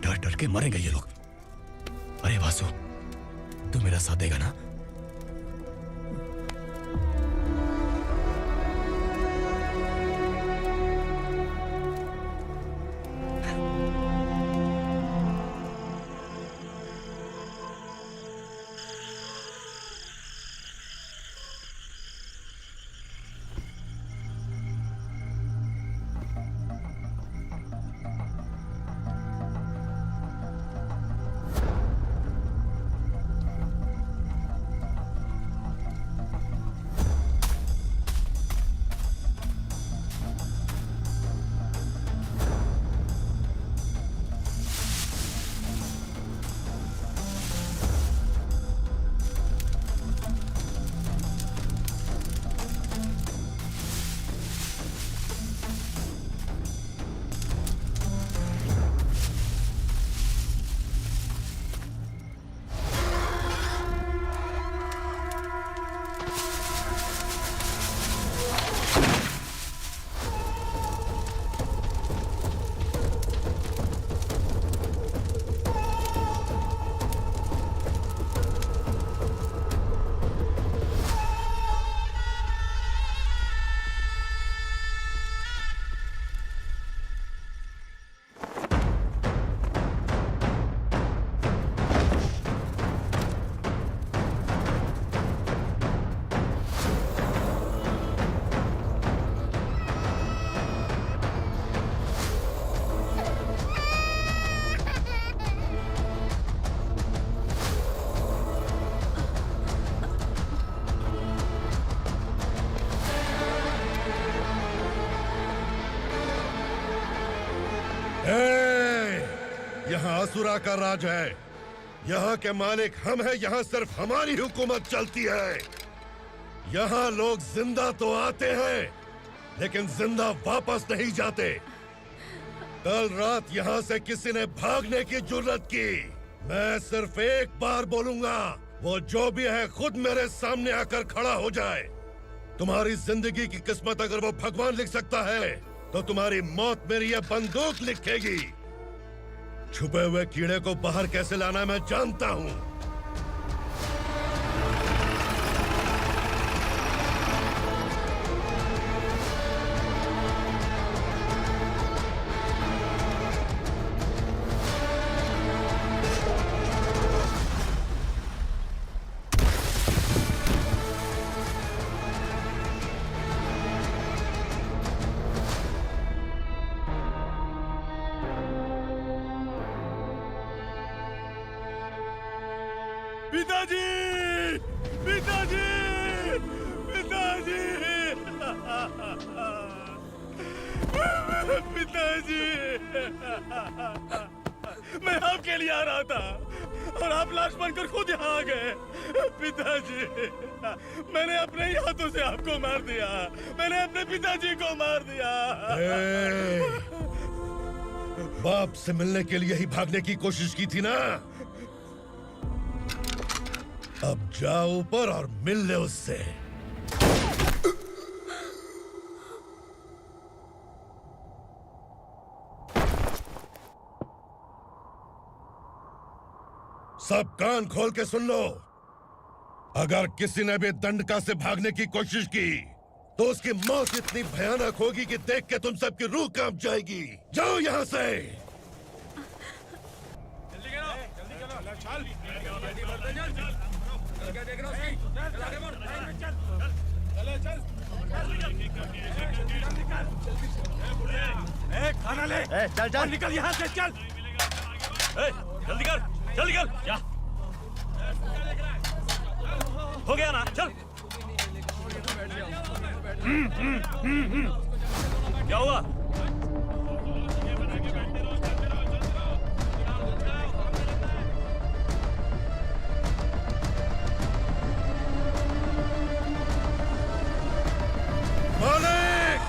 डर डर के मरेंगे ये लोग। अरे वासु, तू मेरा साथ देगा ना? आसुरा का राज है। यहाँ के मालिक हम हैं, यहाँ सिर्फ हमारी हुकूमत चलती है। यहाँ लोग जिंदा तो आते हैं लेकिन जिंदा वापस नहीं जाते। कल रात यहाँ से किसी ने भागने की जुर्रत की, मैं सिर्फ एक बार बोलूंगा, वो जो भी है खुद मेरे सामने आकर खड़ा हो जाए। तुम्हारी जिंदगी की किस्मत अगर वो भगवान लिख सकता है तो तुम्हारी मौत मेरी ये बंदूक लिखेगी। छुपे हुए कीड़े को बाहर कैसे लाना मैं जानता हूँ। पिताजी, पिताजी, पिताजी, पिताजी, मैं आपके लिए आ रहा था और आप लाश बनकर खुद यहाँ आ गए। पिताजी, मैंने अपने ही हाथों से आपको मार दिया। मैंने अपने पिताजी को मार दिया। बाप से मिलने के लिए ही भागने की कोशिश की थी ना? अब जाओ ऊपर और मिल ले उससे। सब कान खोल के सुन लो। अगर किसी ने भी दंडका से भागने की कोशिश की तो उसकी मौत इतनी भयानक होगी कि देख के तुम सबकी रूह कांप जाएगी। जाओ यहाँ से। खाना ले। चल चल निकल यहाँ से, चल। जल्दी कर, चल निकल। क्या हो गया ना? चल। क्या हुआ? मालिक!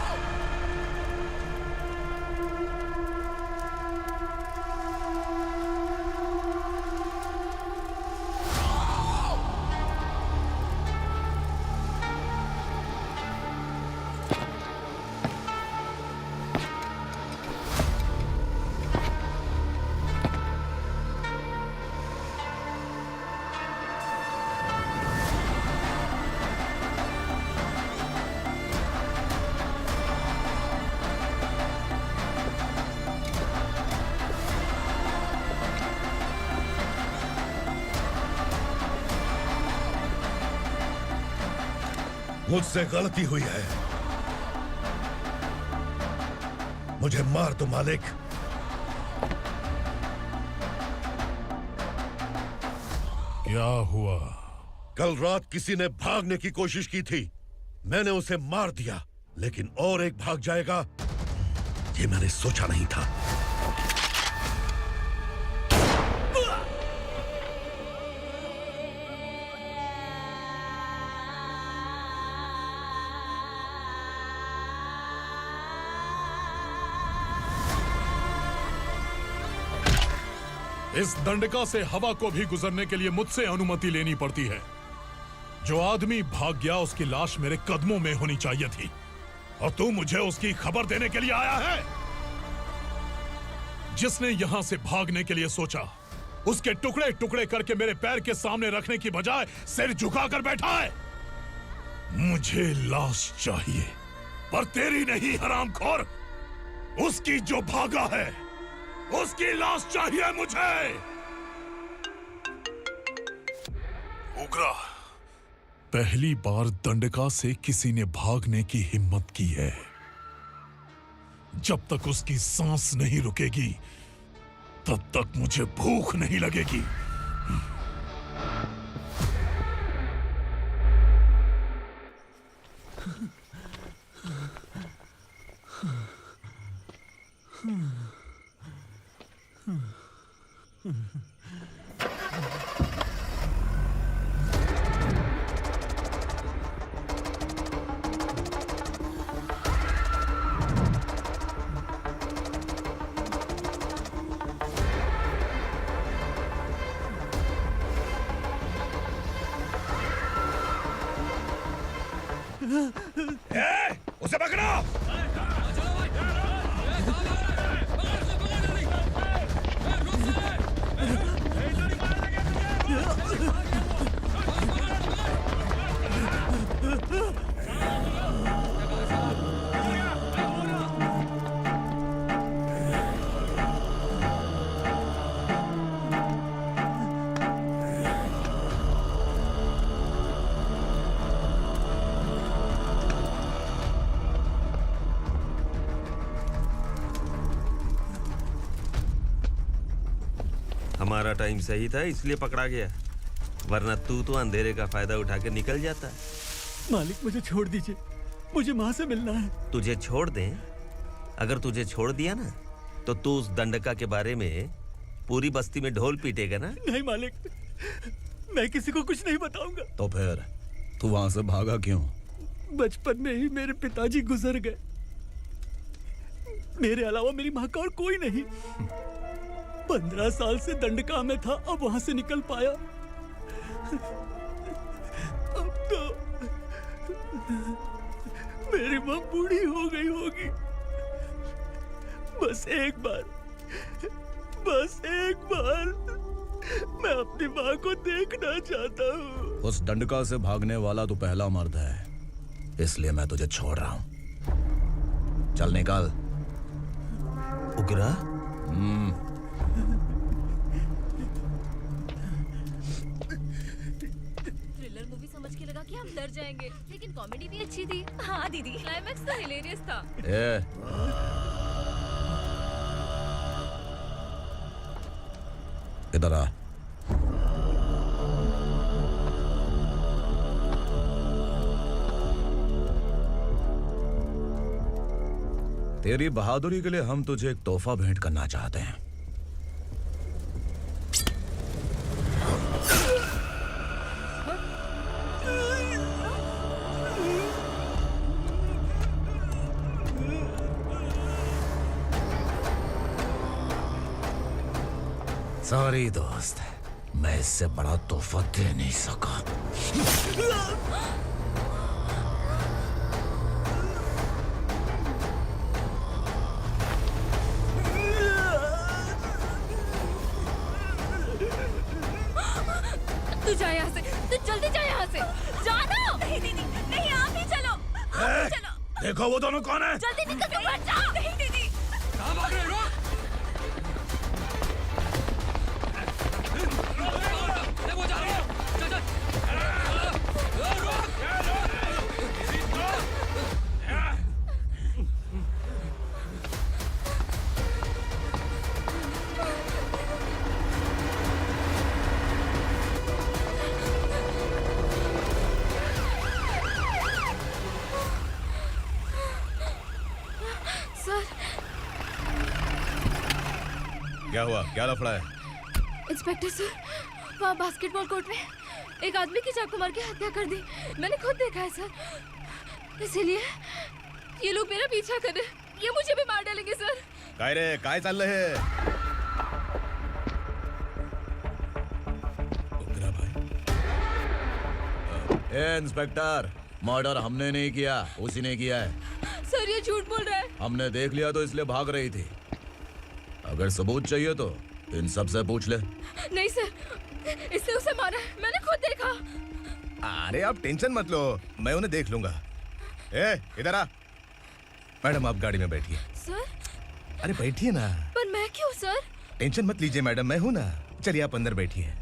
मुझसे गलती हुई है, मुझे मार दो मालिक। क्या हुआ? कल रात किसी ने भागने की कोशिश की थी, मैंने उसे मार दिया, लेकिन और एक भाग जाएगा ये मैंने सोचा नहीं था। इस दंडका से हवा को भी गुजरने के लिए मुझसे अनुमति लेनी पड़ती है। जो आदमी भाग गया उसकी लाश मेरे कदमों में होनी चाहिए थी, और तू मुझे उसकी खबर देने के लिए आया है। जिसने यहां से भागने के लिए सोचा, उसके टुकड़े टुकड़े करके मेरे पैर के सामने रखने की बजाय सिर झुकाकर बैठा है। मुझे लाश चाहिए, पर तेरी नहीं हरामखोर, उसकी जो भागा है उसकी लाश चाहिए मुझे। उग्रा, पहली बार दंडका से किसी ने भागने की हिम्मत की है। जब तक उसकी सांस नहीं रुकेगी तब तक मुझे भूख नहीं लगेगी। उसे पकड़ो। हमारा टाइम सही था इसलिए पकड़ा गया, वरना तू तो अंधेरे का फायदा उठा के निकल जाता। मालिक मुझे छोड़ दीजिए, मुझे माँ से मिलना है। तुझे छोड़ दें? अगर तुझे छोड़ दिया ना तो तू उस दंडका के बारे में पूरी बस्ती में ढोल पीटेगा ना। नहीं मालिक, मैं किसी को कुछ नहीं बताऊंगा। तो फिर तू वहां से भागा क्यों? बचपन में ही मेरे पिताजी गुजर गए, मेरे अलावा मेरी माँ का और कोई नहीं। 15 साल से दंडका में था, अब वहां से निकल पाया। अब तो मेरी माँ बूढ़ी हो गई होगी। बस एक बार मैं अपनी माँ को देखना चाहता हूँ। उस दंडका से भागने वाला तो पहला मर्द है, इसलिए मैं तुझे छोड़ रहा हूँ। चल निकल। उग्रा? थ्रिलर मूवी समझ के लगा कि हम डर जाएंगे, लेकिन कॉमेडी भी अच्छी थी। हाँ दीदी, क्लाइमैक्स तो हिलेरियस था। इधर आ। तेरी बहादुरी के लिए हम तुझे एक तोहफा भेंट करना चाहते हैं। सॉरी दोस्त, मैं इससे बड़ा तोहफा दे नहीं सका। तू जा यहाँ से, तू जल्दी जा यहाँ से। जानो। नहीं दीदी, नहीं आप ही चलो। आप ही चलो। देखो वो दोनों कौन है? जल्दी निकल के मत जाओ। नहीं दीदी। कहाँ भाग रहे हो? सर। क्या हुआ? क्या लफड़ा है? इंस्पेक्टर सर, वहाँ बास्केटबॉल कोर्ट में एक आदमी की चाकू मार के हत्या कर दी। मैंने खुद देखा है सर, इसीलिए ये लोग मेरा पीछा कर रहे हैं। ये मुझे भी मार डालेंगे सर। काय रे, काय चाललंय हे? ए इंस्पेक्टर, मर्डर हमने नहीं किया, उसी ने किया है। सर ये झूठ बोल रहा है। हमने देख लिया तो इसलिए भाग रही थी। अगर सबूत चाहिए तो इन सब से पूछ ले। नहीं सर, इसने उसे मारा है, मैंने खुद देखा। अरे आप टेंशन मत लो, मैं उन्हें देख लूंगा। ए, इधर आ। मैडम आप गाड़ी में बैठिए। सर? अरे बैठिए ना। पर मैं क्यों सर? टेंशन मत लीजिए मैडम, मैं हूं ना। चलिए आप अंदर बैठिए।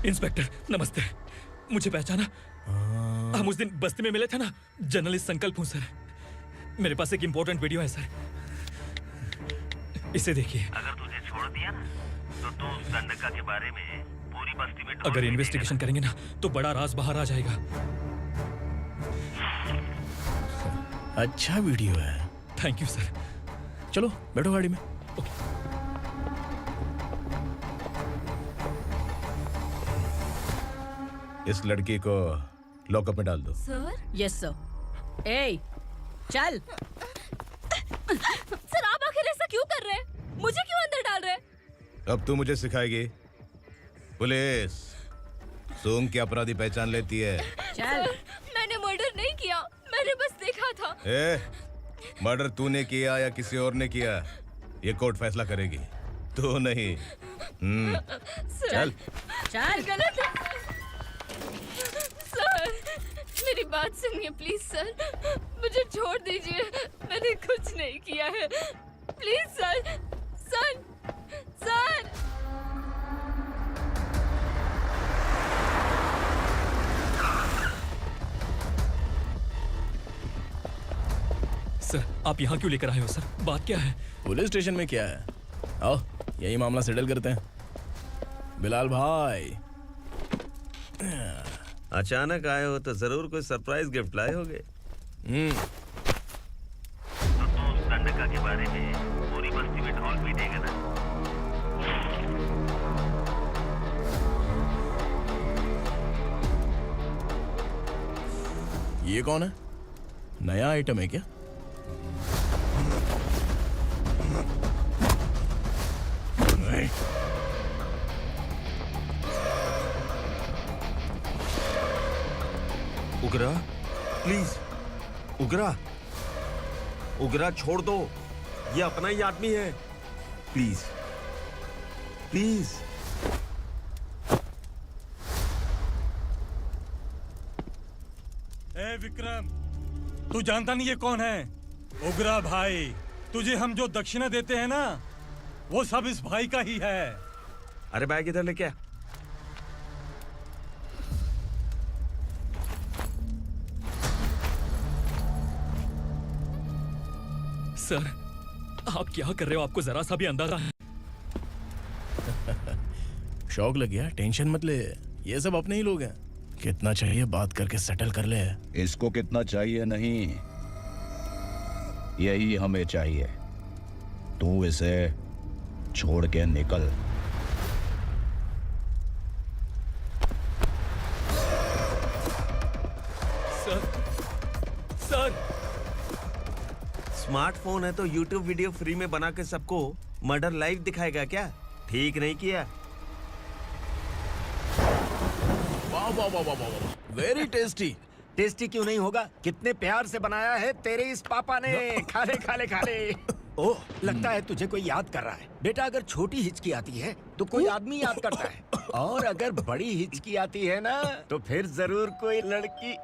इंस्पेक्टर नमस्ते, मुझे पहचाना? हम उस दिन बस्ती में मिले थे ना, जर्नलिस्ट संकल्प हूँ सर। मेरे पास एक इम्पोर्टेंट वीडियो है सर, इसे देखिए। अगर तुझे छोड़ दिया ना तो तू उस दंडका के बारे में पूरी बस्ती में अगर इन्वेस्टिगेशन करेंगे ना तो बड़ा राज बाहर आ जाएगा। अच्छा वीडियो है। Thank you sir. चलो बैठो गाड़ी में। इस लड़की को लॉकअप में डाल दो। सर? Yes sir. ए, चल। सर आप आखिर ऐसा क्यों कर रहे हैं? मुझे क्यों अंदर डाल रहे? अब तू मुझे सिखाएगी? पुलिस सूंघ के अपराधी पहचान लेती है। सर, मैंने मर्डर नहीं किया, मैंने बस देखा था। मर्डर तूने किया या किसी और ने किया, ये कोर्ट फैसला करेगी, तू नहीं। चल चल। गलत है सर, मेरी बात सुनिए प्लीज सर, मुझे छोड़ दीजिए, मैंने कुछ नहीं किया है, please sir. Sir sir sir, आप यहाँ क्यों लेकर आए हो सर? बात क्या है? पुलिस स्टेशन में क्या है? आओ यही मामला सेटल करते हैं। बिलाल भाई, अचानक आए हो तो जरूर कोई सरप्राइज गिफ्ट लाए होगे। तो दंडका के बारे में पूरी बस्ती में ढोल पीटेगा ना। ये कौन है? नया आइटम है क्या? उगरा, प्लीज उगरा, उगरा छोड़ दो, ये अपना ही आदमी है, प्लीज प्लीज। ए विक्रम, तू जानता नहीं ये कौन है? उगरा भाई, तुझे हम जो दक्षिणा देते हैं ना, वो सब इस भाई का ही है। अरे बैग इधर लेके आ। सर, आप क्या कर रहे हो? आपको जरा सा भी अंदाजा है? शौक लग गया? टेंशन मत ले, ये सब अपने ही लोग हैं। कितना चाहिए बात करके सेटल कर ले। इसको कितना चाहिए नहीं, यही हमें चाहिए। तू इसे छोड़ के निकल। सर, स्मार्टफोन है तो YouTube वीडियो फ्री में बना के सबको मर्डर लाइव दिखाएगा क्या? ठीक नहीं किया। वाह वाह वाह वाह वाह, वेरी टेस्टी। टेस्टी क्यों नहीं होगा? कितने प्यार से बनाया है तेरे इस पापा ने। खा ले खा ले खा ले। ओह, लगता है तुझे कोई याद कर रहा है। बेटा, अगर छोटी हिचकी आती है तो कोई आदमी याद करता है, और अगर बड़ी हिचकी आती है ना तो फिर जरूर कोई लड़की।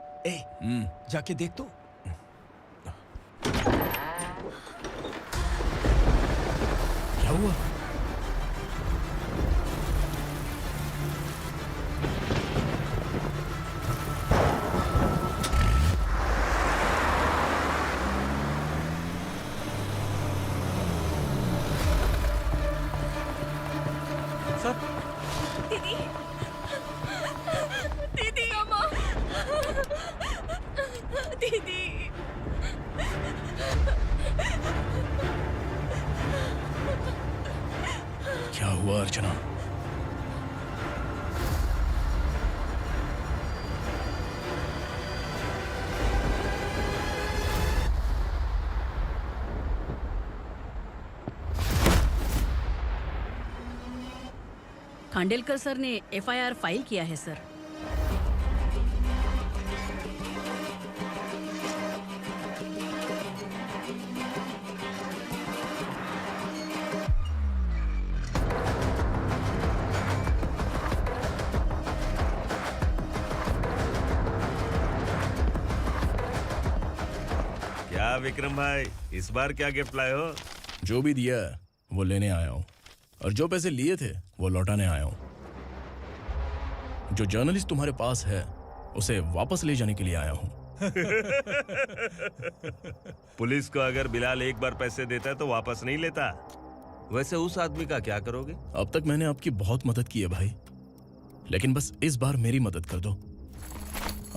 जाके देख तो। क्या हुआ? दीदी, दीदी, अम्मा, दीदी। क्या हुआ अर्चना? खांडेलकर सर ने FIR फाइल किया है सर। क्या विक्रम भाई, इस बार क्या गिफ्ट लाए हो? जो भी दिया है वो लेने आया हूँ, और जो पैसे लिए थे वो लौटाने आया हूँ। जो जर्नलिस्ट तुम्हारे पास है उसे वापस ले जाने के लिए आया हूँ। पुलिस को अगर बिलाल एक बार पैसे देता है तो वापस नहीं लेता। वैसे उस आदमी का क्या करोगे? अब तक मैंने आपकी बहुत मदद की है भाई, लेकिन बस इस बार मेरी मदद कर दो।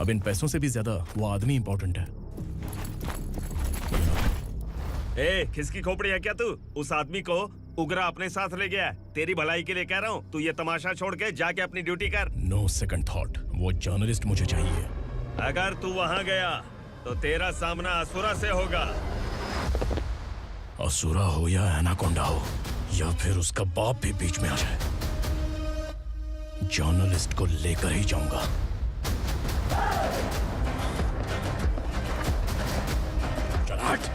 अब इन पैसों से भी ज्यादा वो आदमी इंपॉर्टेंट है। खिसकी खोपड़ी है क्या तू? उस आदमी को उगरा अपने साथ ले गया। तेरी भलाई के लिए कह रहा हूँ, तू ये तमाशा छोड़ के जाके अपनी ड्यूटी कर। नो सेकंड थॉट, वो जर्नलिस्ट मुझे चाहिए। अगर तू वहाँ गया तो तेरा सामना असुरा से होगा। असुरा हो या एनाकोंडा हो, या फिर उसका बाप भी बीच में आ जाए, जर्नलिस्ट को लेकर ही जाऊंगा। चल हट।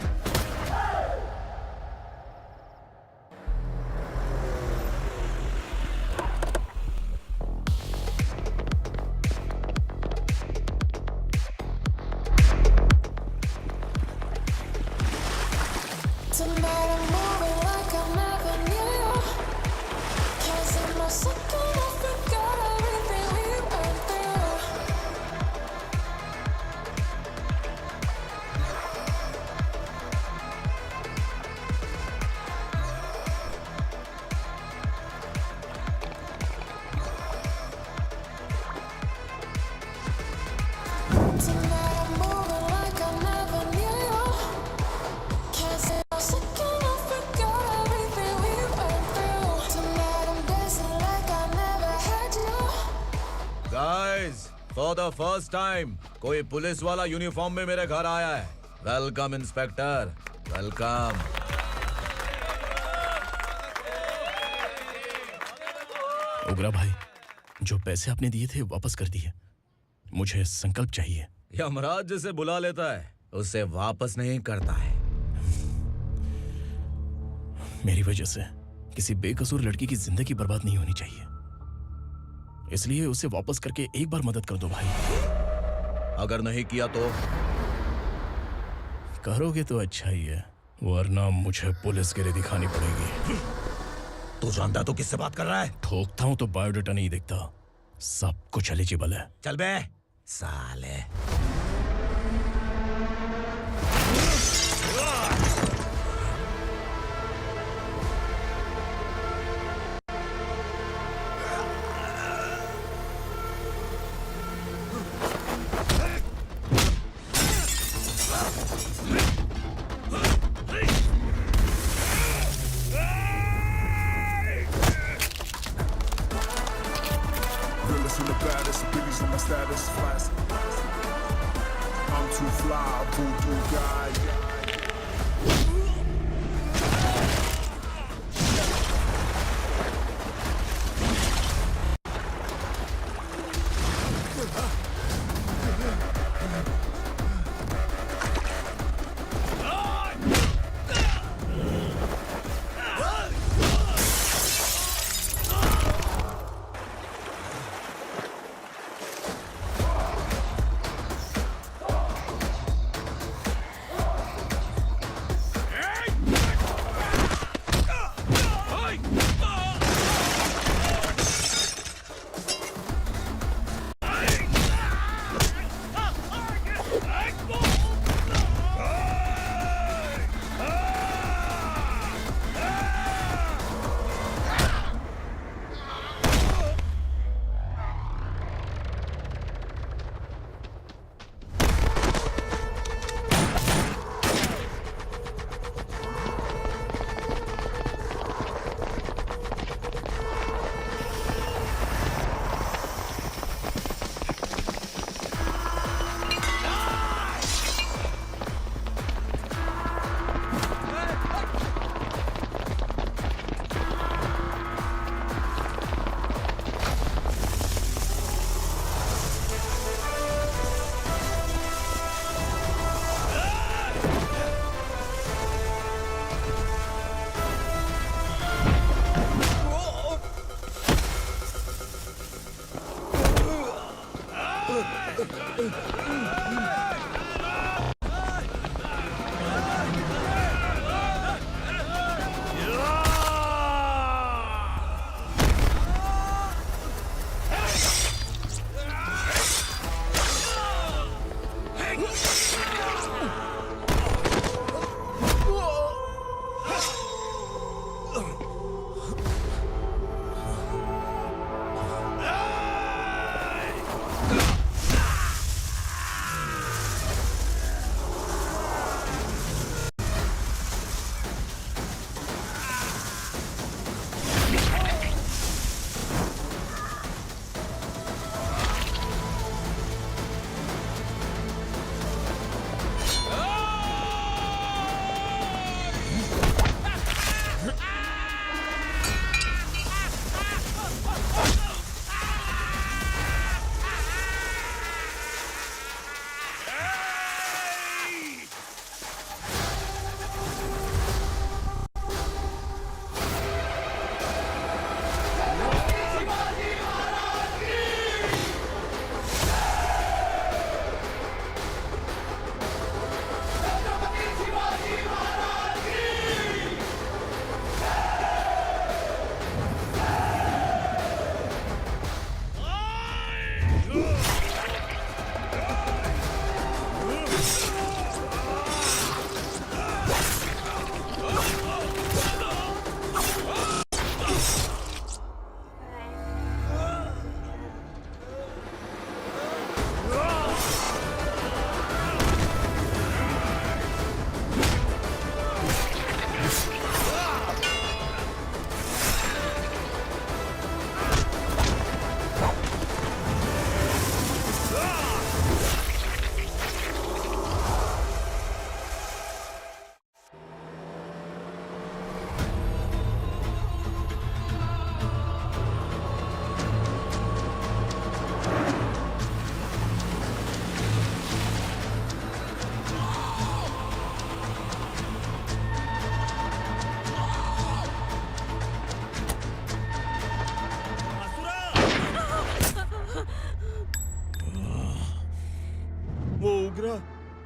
फॉर द फर्स्ट टाइम कोई पुलिस वाला यूनिफॉर्म में मेरे घर आया है। Welcome inspector, welcome. उग्रा भाई, जो पैसे आपने दिए थे वापस कर दिए। मुझे संकल्प चाहिए। यमराज जिसे बुला लेता है उसे वापस नहीं करता है। मेरी वजह से किसी बेकसूर लड़की की जिंदगी बर्बाद नहीं होनी चाहिए, इसलिए उसे वापस करके एक बार मदद कर दो भाई। अगर नहीं किया तो? करोगे तो अच्छा ही है, वरना मुझे पुलिसगिरी दिखानी पड़ेगी। तू जानता तो किससे बात कर रहा है? ठोकता हूं तो बायोडाटा नहीं दिखता, सब कुछ एलिजिबल है। चल बे साले। Realest and the baddest, Billy's on my status, fast.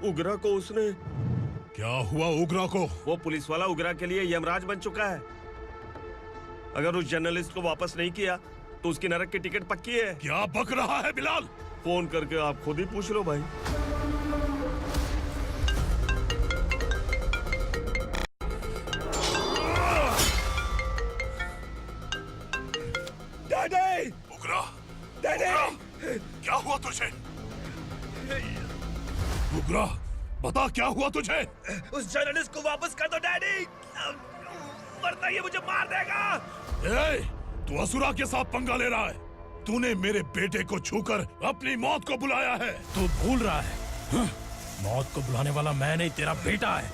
उगरा को उसने। क्या हुआ उगरा को? वो पुलिस वाला उगरा के लिए यमराज बन चुका है। अगर उस जर्नलिस्ट को वापस नहीं किया तो उसकी नरक की टिकट पक्की है। क्या बक रहा है बिलाल? फोन करके आप खुद ही पूछ लो भाई। डैडी! उगरा! डैडी! क्या हुआ तुझे? उगरा, बता क्या हुआ तुझे? उस जर्नलिस्ट को वापस कर दो डैडी, वरना ये मुझे मार देगा। ए, तू असुरा के साथ पंगा ले रहा है। तूने मेरे बेटे को छूकर अपनी मौत को बुलाया है। तू भूल रहा है, मौत को बुलाने वाला मैं नहीं, तेरा बेटा है।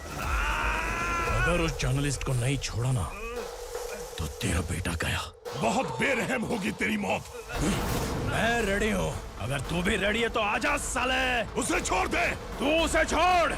अगर उस जर्नलिस्ट को नहीं छोड़ा ना तो तेरा बेटा गया। बहुत बेरहम होगी तेरी मौत। मैं रेडी हूँ, अगर तू भी रेडी है तो आजा साले। उसे छोड़ दे। तू उसे छोड़।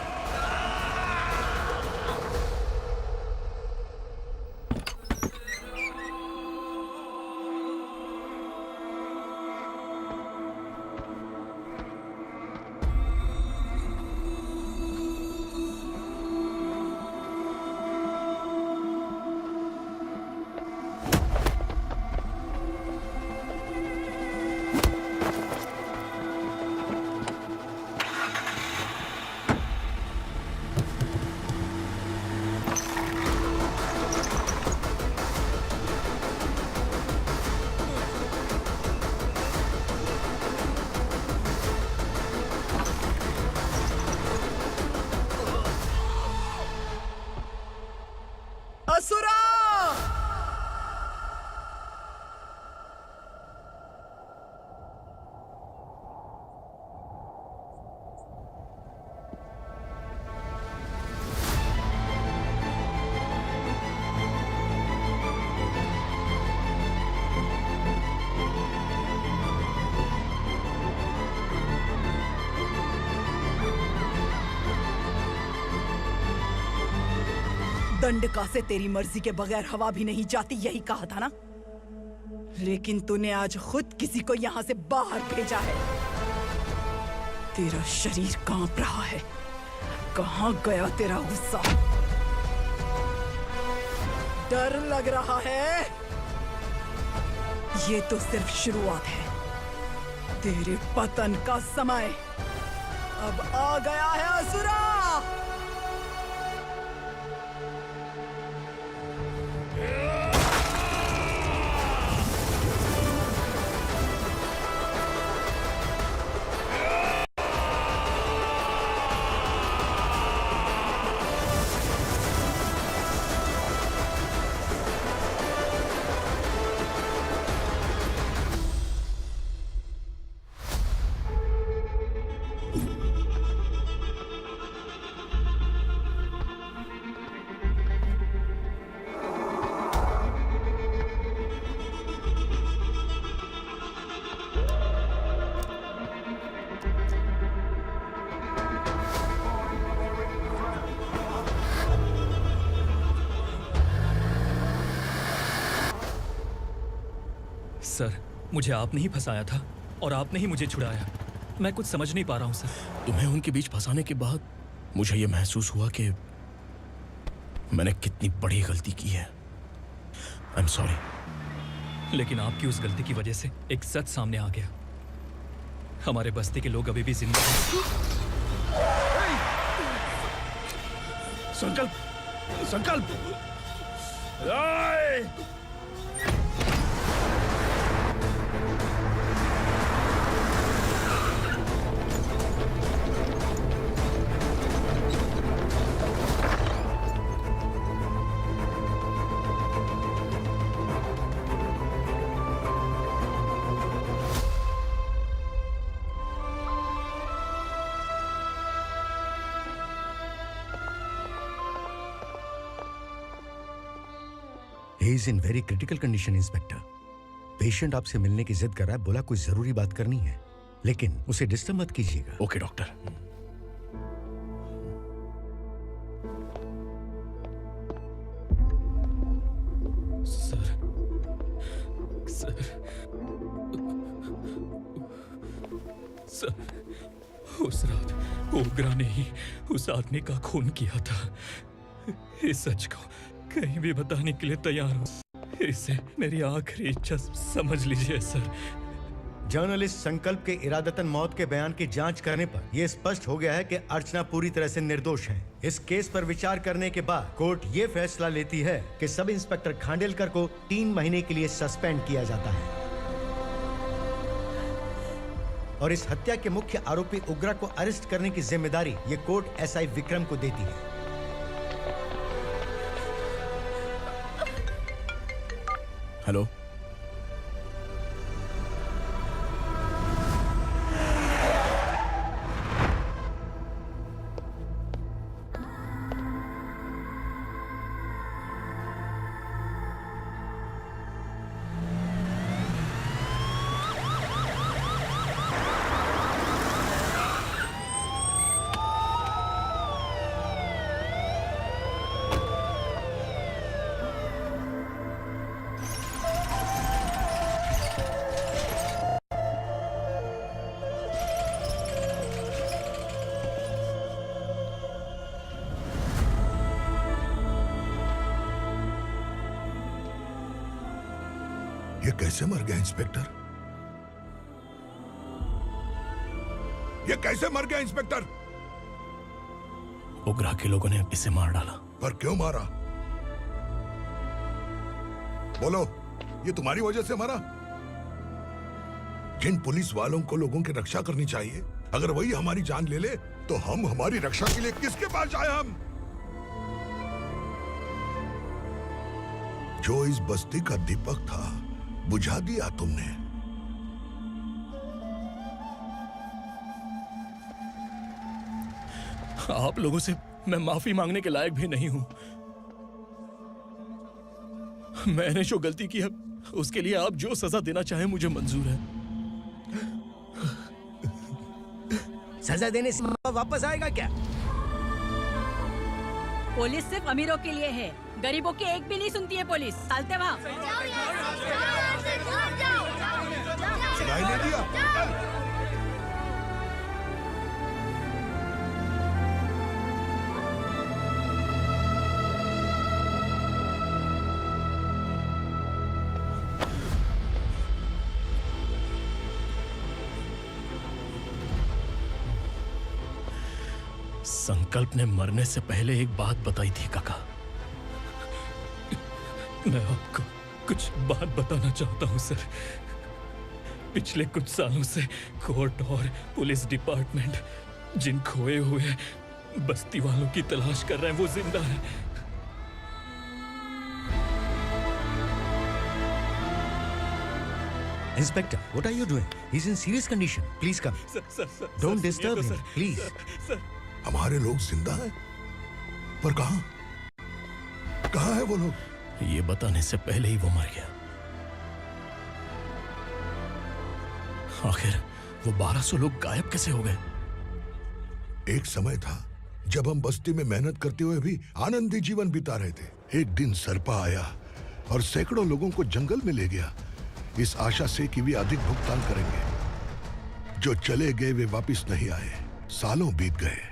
असुरा! दंडका से तेरी मर्जी के बगैर हवा भी नहीं जाती, यही कहा था ना? लेकिन तूने आज खुद किसी को यहाँ से बाहर भेजा है। तेरा शरीर कांप रहा है। कहाँ गया तेरा गुस्सा? डर लग रहा है? ये तो सिर्फ शुरुआत है। तेरे पतन का समय अब आ गया है असुरा। सर, मुझे आपने ही फंसाया था और आपने ही मुझे छुड़ाया। मैं कुछ समझ नहीं पा रहा हूँ सर। तुम्हें उनके बीच फंसाने के बाद मुझे यह महसूस हुआ कि मैंने कितनी बड़ी गलती की है। I am sorry. लेकिन आपकी उस गलती की वजह से एक सच सामने आ गया। हमारे बस्ती के लोग अभी भी जिंदा हैं। संकल्प, संकल्प! He is in very critical condition, inspector. Patient आपसे मिलने की जिद कर रहा है, बोला कोई जरूरी बात करनी है, लेकिन उसे डिस्टर्ब मत कीजिएगा। Okay doctor. Sir, sir, sir, उस रात ओग्रा ने ही उस आदमी का खून किया था। इस सच को कहीं भी बताने के लिए तैयार हूँ। इसे मेरी आखिरी इच्छा समझ लीजिए सर। जर्नलिस्ट संकल्प के इरादतन मौत के बयान की जांच करने पर यह स्पष्ट हो गया है कि अर्चना पूरी तरह से निर्दोष है। इस केस पर विचार करने के बाद कोर्ट ये फैसला लेती है कि सब इंस्पेक्टर खांडेलकर को 3 महीने के लिए सस्पेंड किया जाता है और इस हत्या के मुख्य आरोपी उग्रा को अरेस्ट करने की जिम्मेदारी ये कोर्ट एसआई विक्रम को देती है। हेलो, ये कैसे मर गया इंस्पेक्टर? ये कैसे मर गया इंस्पेक्टर? उग्रा के लोगों ने इसे मार डाला। पर क्यों मारा? बोलो, ये तुम्हारी वजह से मरा? जिन पुलिस वालों को लोगों की रक्षा करनी चाहिए, अगर वही हमारी जान ले ले तो हम हमारी रक्षा के लिए किसके पास जाए? हम जो इस बस्ती का दीपक था बुझा दिया तुमने। आप लोगों से मैं माफी मांगने के लायक भी नहीं हूं। मैंने जो गलती की है उसके लिए आप जो सजा देना चाहें मुझे मंजूर है। सजा देने से वापस आएगा क्या? पुलिस सिर्फ अमीरों के लिए है, गरीबों की एक भी नहीं सुनती है पुलिस। चलते वहाँ। सुनाई नहीं दिया? संकल्प ने मरने से पहले एक बात बताई थी काका। मैं आपको कुछ बात बताना चाहता हूं सर। पिछले कुछ सालों से कोर्ट और पुलिस डिपार्टमेंट जिन खोए हुए बस्ती वालों की तलाश कर रहे हैं वो जिंदा है। Inspector, what are you doing? He's in serious condition. Please come. Don't disturb him, please. हमारे लोग जिंदा हैं? पर कहां? कहां है वो लोग? ये बताने से पहले ही वो मर गया। आखिर वो 1200 लोग गायब कैसे हो गए? एक समय था जब हम बस्ती में मेहनत करते हुए भी आनंदी जीवन बिता रहे थे। एक दिन सरपा आया और सैकड़ों लोगों को जंगल में ले गया, इस आशा से कि वे अधिक भुगतान करेंगे। जो चले गए वे वापस नहीं आए। सालों बीत गए।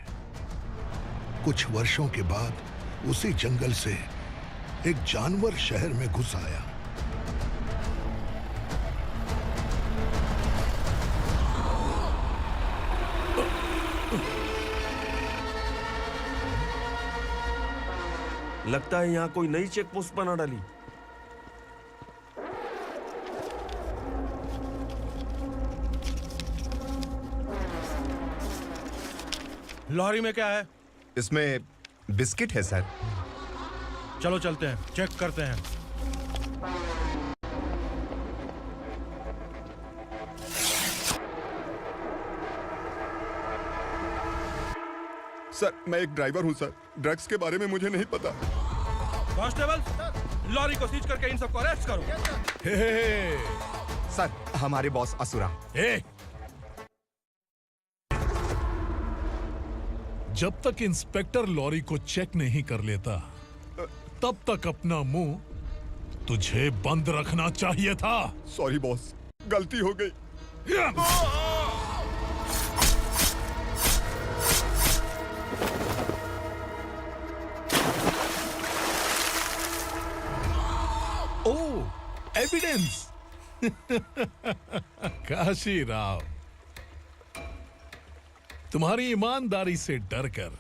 कुछ वर्षों के बाद उसी जंगल से एक जानवर शहर में घुस आया। लगता है यहाँ कोई नई चेक पोस्ट बना डाली। लॉरी में क्या है? इसमें बिस्किट है सर। चलो चलते हैं, चेक करते हैं। सर, मैं एक ड्राइवर हूं सर। ड्रग्स के बारे में मुझे नहीं पता। कांस्टेबल, लॉरी को सीज करके इन सबको अरेस्ट करो। सर, हमारे बॉस असुरा। जब तक इंस्पेक्टर लॉरी को चेक नहीं कर लेता तब तक अपना मुंह तुझे बंद रखना चाहिए था। सॉरी बॉस, गलती हो गई। कॉन्फिडेंस। काशी राव, तुम्हारी ईमानदारी से डरकर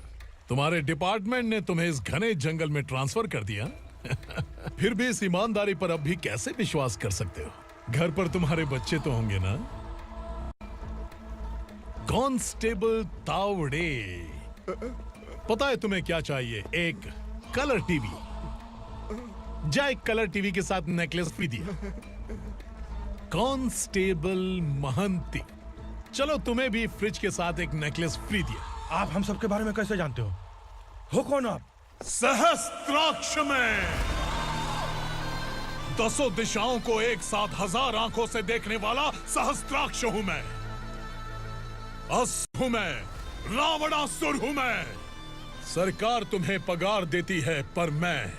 तुम्हारे डिपार्टमेंट ने तुम्हें इस घने जंगल में ट्रांसफर कर दिया। फिर भी इस ईमानदारी पर अब भी कैसे विश्वास कर सकते हो? घर पर तुम्हारे बच्चे तो होंगे ना? कांस्टेबल तावड़े, पता है तुम्हें क्या चाहिए? एक कलर टीवी। जा एक कलर टीवी के साथ नेकलेस फ्री दिया। कांस्टेबल महंती, चलो तुम्हें भी फ्रिज के साथ एक नेकलेस फ्री दिया। आप हम सबके बारे में कैसे जानते हो कौन आप? सहस्त्राक्ष में 10 दिशाओं को एक साथ 1000 आंखों से देखने वाला सहस्त्राक्ष हूं मैं। असुर हूं मैं, रावणासुर हूं मैं। सरकार तुम्हें पगार देती है, पर मैं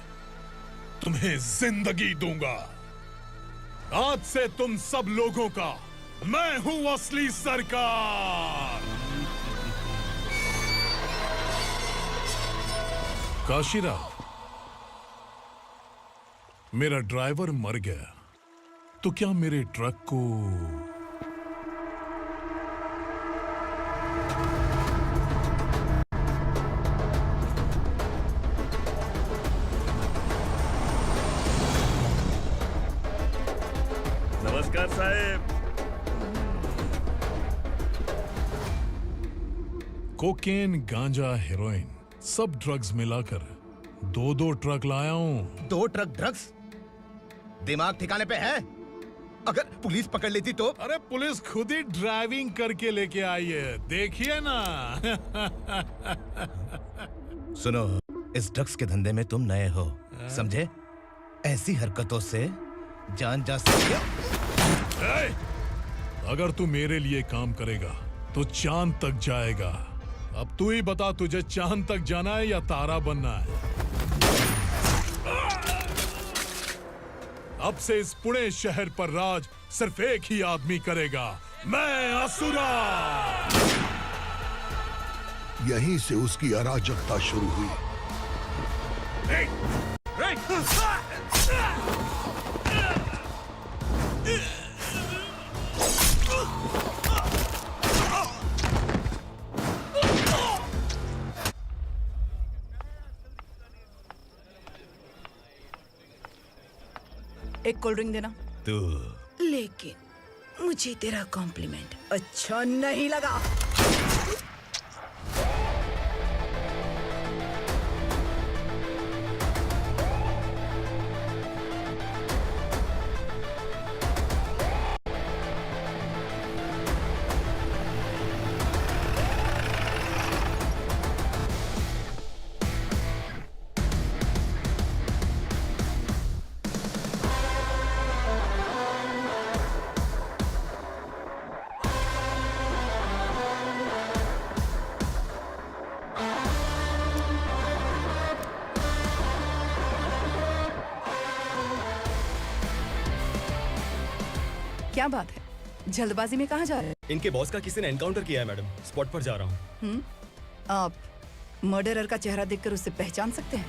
तुम्हें जिंदगी दूंगा। आज से तुम सब लोगों का मैं हूं असली सरकार। काशीराव, मेरा ड्राइवर मर गया तो क्या मेरे ट्रक को नमस्कार साहब। कोकेन, गांजा, हेरोइन, सब ड्रग्स मिलाकर 2 ट्रक लाया हूं। 2 ट्रक ड्रग्स? दिमाग ठिकाने पे है? अगर पुलिस पकड़ लेती तो? अरे पुलिस खुद ही ड्राइविंग करके लेके आई है, देखिए ना। सुनो, इस ड्रग्स के धंधे में तुम नए हो, समझे? ऐसी हरकतों से जान जा सकती है। अगर तू मेरे लिए काम करेगा तो चांद तक जाएगा। अब तू ही बता, तुझे चांद तक जाना है या तारा बनना है? अब से इस पुणे शहर पर राज सिर्फ एक ही आदमी करेगा, मैं असुरा। यहीं से उसकी अराजकता शुरू हुई। एक कोल्ड ड्रिंक देना। तू लेकिन मुझे तेरा कॉम्प्लीमेंट अच्छा नहीं लगा। क्या बात है, जल्दबाजी में कहाँ जा रहे हैं? इनके बॉस का किसी ने एनकाउंटर किया है मैडम, स्पॉट पर जा रहा हूँ। आप मर्डरर का चेहरा देखकर उसे पहचान सकते हैं?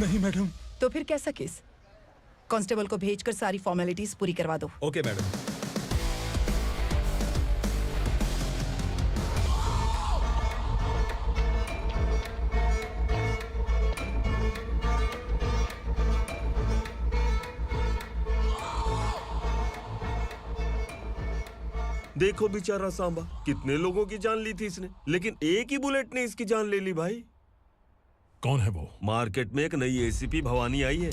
नहीं मैडम। तो फिर कैसा केस? कांस्टेबल को भेजकर सारी फॉर्मेलिटीज पूरी करवा दो। Okay madam. देखो बेचारा सांबा, कितने लोगों की जान ली थी इसने, लेकिन एक ही बुलेट ने इसकी जान ले ली भाई। कौन है वो? मार्केट में एक नई एसीपी भवानी आई है।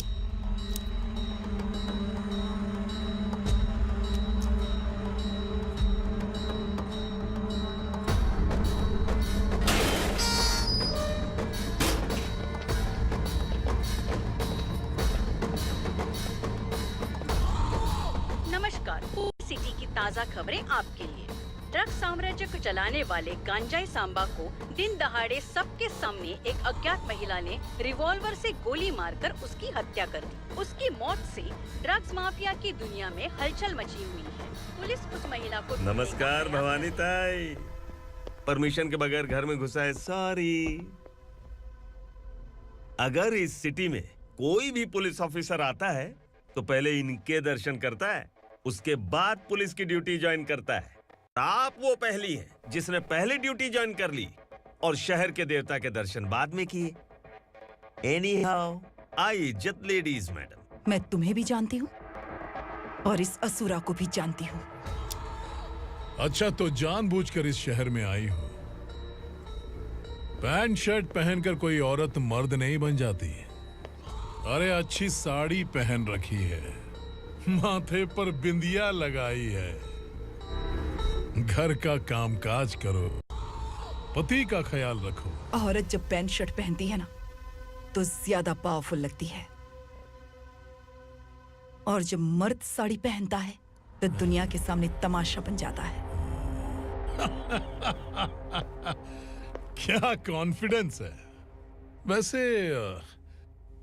नमस्कार, सिटी की ताज़ा खबरें आपके लिए। ड्रग साम्राज्य को चलाने वाले गांजाई सांबा को दिन दहाड़े सबके सामने एक अज्ञात महिला ने रिवॉल्वर से गोली मारकर उसकी हत्या कर दी। उसकी मौत से ड्रग्स माफिया की दुनिया में हलचल मची हुई है। पुलिस उस महिला को नमस्कार भवानी ताई, परमिशन के बगैर घर में घुसा है, सॉरी। अगर इस सिटी में कोई भी पुलिस ऑफिसर आता है तो पहले इनके दर्शन करता है, उसके बाद पुलिस की ड्यूटी ज्वाइन करता है। आप वो पहली हैं जिसने पहले ड्यूटी ज्वाइन कर ली और शहर के देवता के दर्शन बाद में किए। एनीहाउ, आई इज्जत लेडीज मैडम। मैं तुम्हें भी जानती हूँ और इस असुरा को भी जानती हूँ। अच्छा, तो जानबूझकर इस शहर में आई हो। पैंट शर्ट पहनकर कोई औरत मर्द नहीं बन जाती। अरे अच्छी साड़ी पहन रखी है, माथे पर बिंदिया लगाई है, घर का कामकाज करो, पति का ख्याल रखो। औरत जब पैंट शर्ट पहनती है ना तो ज्यादा पावरफुल लगती है, और जब मर्द साड़ी पहनता है तो दुनिया के सामने तमाशा बन जाता है। क्या कॉन्फिडेंस है। वैसे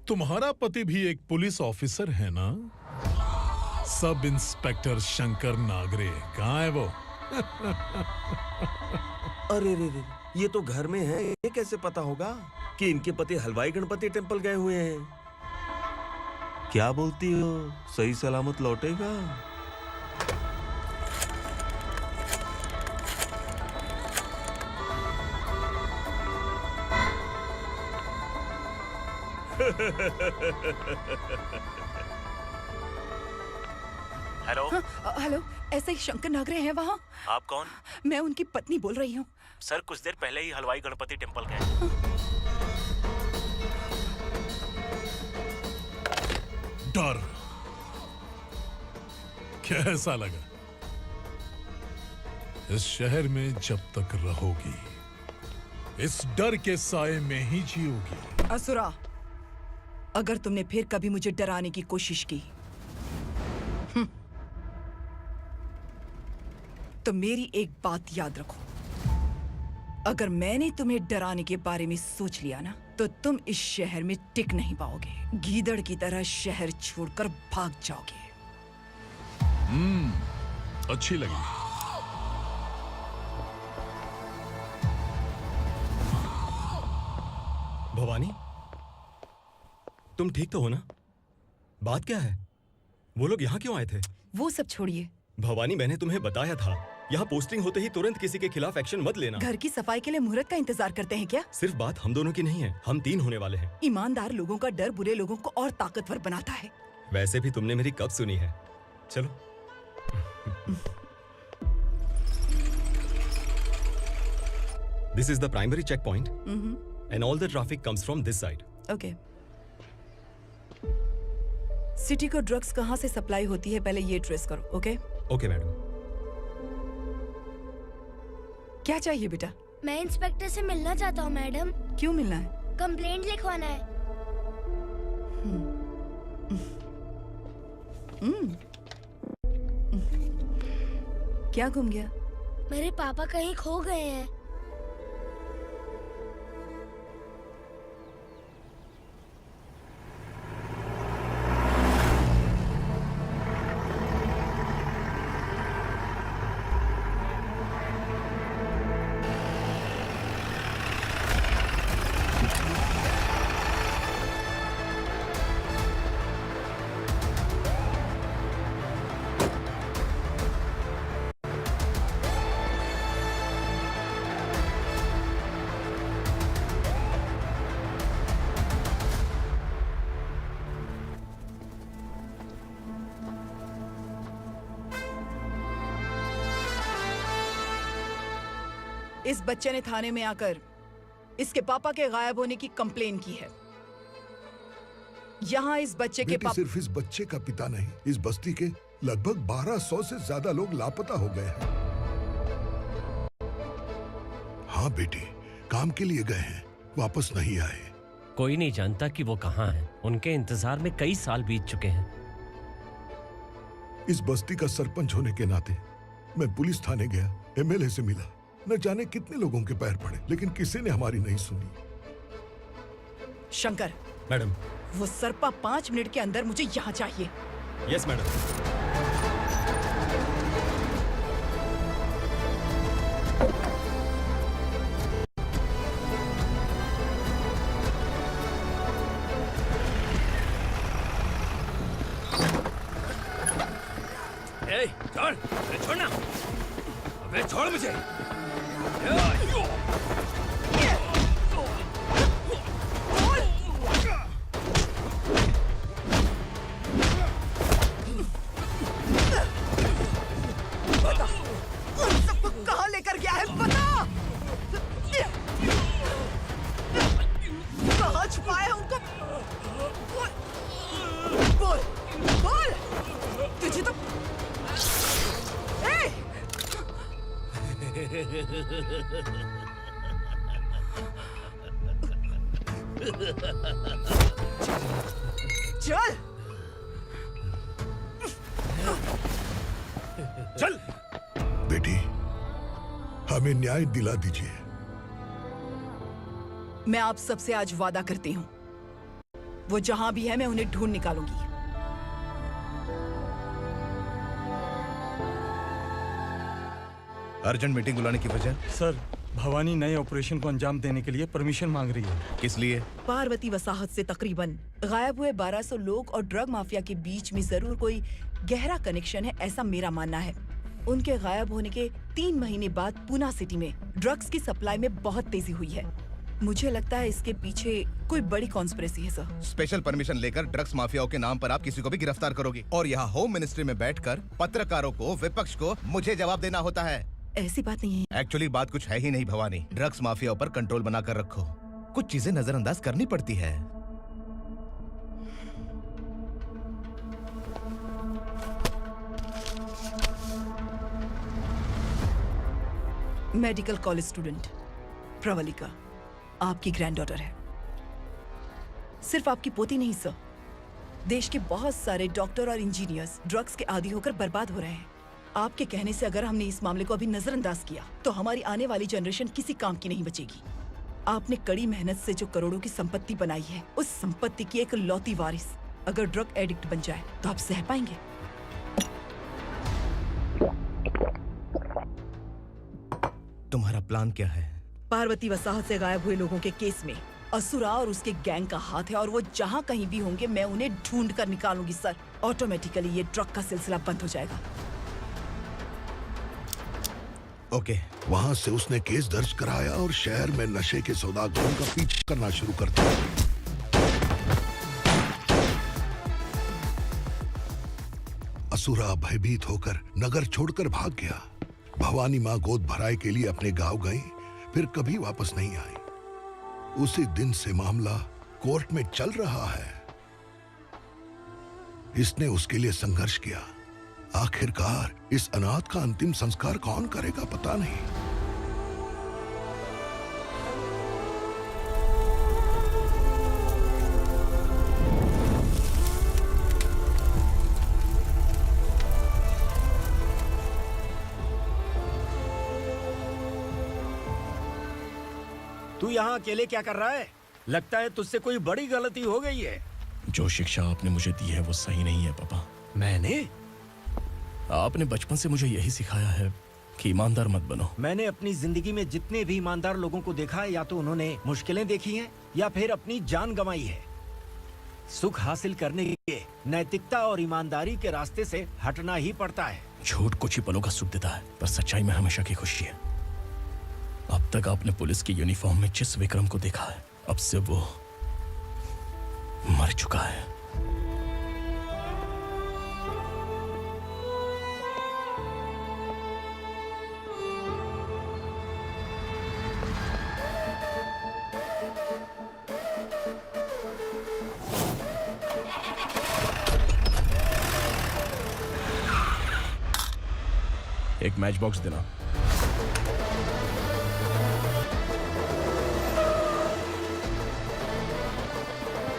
तुम्हारा पति भी एक पुलिस ऑफिसर है ना? सब इंस्पेक्टर शंकर नागरे कहाँ है वो? अरे रे रे, ये तो घर में है, ये कैसे पता होगा कि इनके पति हलवाई गणपति टेम्पल गए हुए हैं? क्या बोलती हो, सही सलामत लौटेगा? हेलो। हेलो, ऐसा ही शंकर नागरे हैं वहाँ? आप कौन? मैं उनकी पत्नी बोल रही हूँ। सर कुछ देर पहले ही हलवाई गणपति टेम्पल गए। डर कैसा लगा? इस शहर में जब तक रहोगी इस डर के साए में ही जियोगी। असुरा, अगर तुमने फिर कभी मुझे डराने की कोशिश की तो मेरी एक बात याद रखो, अगर मैंने तुम्हें डराने के बारे में सोच लिया ना तो तुम इस शहर में टिक नहीं पाओगे। गीदड़ की तरह शहर छोड़कर भाग जाओगे। अच्छी लगी। भवानी, तुम ठीक तो हो ना? बात क्या है? वो लोग यहाँ क्यों आए थे? वो सब छोड़िए। भवानी, मैंने तुम्हें बताया था यहाँ पोस्टिंग होते ही तुरंत किसी के खिलाफ एक्शन मत लेना। घर की सफाई के लिए मुहूर्त का इंतजार करते हैं क्या? सिर्फ बात हम दोनों की नहीं है, हम 3 होने वाले हैं। ईमानदार लोगों का डर बुरे लोगों को और ताकतवर बनाता है। वैसे भी तुमने मेरी कब सुनी है। चलो। This is the primary checkpoint, and all the traffic comes from this side. Okay. City को ड्रग्स कहाँ से सप्लाई होती है पहले ये ट्रेस करो, ओके? Okay madam. क्या चाहिए बेटा? मैं इंस्पेक्टर से मिलना चाहता हूँ मैडम। क्यों मिलना है? कंप्लेंट लिखवाना है। क्या गुम गया? मेरे पापा कहीं खो गए हैं। इस बच्चे ने थाने में आकर इसके पापा के गायब होने की कंप्लेन की है। यहाँ इस बच्चे के पापा सिर्फ इस बच्चे का पिता नहीं, इस बस्ती के लगभग 1200 से ज्यादा लोग लापता हो गए हैं। हाँ बेटी, काम के लिए गए हैं, वापस नहीं आए। कोई नहीं जानता कि वो कहाँ हैं। उनके इंतजार में कई साल बीत चुके हैं। इस बस्ती का सरपंच होने के नाते मैं पुलिस थाने गया, एमएलए से मिला, न जाने कितने लोगों के पैर पड़े, लेकिन किसी ने हमारी नहीं सुनी। शंकर। मैडम। वो सरपा 5 मिनट के अंदर मुझे यहाँ चाहिए। Yes madam. छोड़ मुझे। बता, उन सबको कहाँ लेकर गया है? बता, कहाँ छुपाया है उनको? बोल, बोल, तुझे तो चल चल बेटी, हमें न्याय दिला दीजिए। मैं आप सबसे आज वादा करती हूँ, वो जहां भी है मैं उन्हें ढूंढ निकालूंगी। अर्जेंट मीटिंग बुलाने की वजह? सर, भवानी नए ऑपरेशन को अंजाम देने के लिए परमिशन मांग रही है। किस लिए? पार्वती वसाहत से तकरीबन गायब हुए 1200 लोग और ड्रग माफिया के बीच में जरूर कोई गहरा कनेक्शन है, ऐसा मेरा मानना है। उनके गायब होने के 3 महीने बाद पूना सिटी में ड्रग्स की सप्लाई में बहुत तेजी हुई है। मुझे लगता है इसके पीछे कोई बड़ी कॉन्स्पिरेसी है सर। स्पेशल परमिशन लेकर ड्रग्स माफियाओं के नाम पर आप किसी को भी गिरफ्तार करोगी और यहाँ होम मिनिस्ट्री में बैठकर पत्रकारों को, विपक्ष को मुझे जवाब देना होता है। ऐसी बात नहीं है। एक्चुअली बात कुछ है ही नहीं भवानी। ड्रग्स माफियाओं पर कंट्रोल बनाकर रखो, कुछ चीजें नजरअंदाज करनी पड़ती है। मेडिकल कॉलेज स्टूडेंट प्रवलिका आपकी ग्रैंडडॉटर है। सिर्फ आपकी पोती नहीं सर, देश के बहुत सारे डॉक्टर और इंजीनियर्स ड्रग्स के आदी होकर बर्बाद हो रहे हैं। आपके कहने से अगर हमने इस मामले को अभी नजरअंदाज किया तो हमारी आने वाली जनरेशन किसी काम की नहीं बचेगी। आपने कड़ी मेहनत से जो करोड़ों की संपत्ति बनाई है, उस संपत्ति की एक लौती वारिस अगर ड्रग एडिक्ट बन जाए तो आप सह पाएंगे? तुम्हारा प्लान क्या है? पार्वती वसाहत से गायब हुए लोगों के केस में असुरा और उसके गैंग का हाथ है और वो जहाँ कहीं भी होंगे मैं उन्हें ढूंढ कर निकालूंगी सर। ऑटोमेटिकली ये ड्रग का सिलसिला बंद हो जाएगा। ओके। वहाँ से उसने केस दर्ज कराया और शहर में नशे के सौदागरों का पीछा करना शुरू कर दिया। असुरा भयभीत होकर नगर छोड़कर भाग गया। भवानी माँ गोद भराई के लिए अपने गांव गई, फिर कभी वापस नहीं आई। उसी दिन से मामला कोर्ट में चल रहा है। इसने उसके लिए संघर्ष किया। आखिरकार इस अनाथ का अंतिम संस्कार कौन करेगा पता नहीं। तू यहाँ अकेले क्या कर रहा है? लगता है तुझसे कोई बड़ी गलती हो गई है। जो शिक्षा आपने मुझे दी है वो सही नहीं है पापा। मैंने? आपने बचपन से मुझे यही सिखाया है कि ईमानदार मत बनो। मैंने अपनी जिंदगी में जितने भी ईमानदार लोगों को देखा है, या तो उन्होंने मुश्किलें देखी हैं या फिर अपनी जान गंवाई है। सुख हासिल करने के लिए नैतिकता और ईमानदारी के रास्ते से हटना ही पड़ता है। झूठ कुछ ही पलों का सुख देता है, पर सच्चाई में हमेशा की खुशी है। अब तक आपने पुलिस की यूनिफॉर्म में जिस विक्रम को देखा है, अब से वो मर चुका है। एक मैच बॉक्स देना।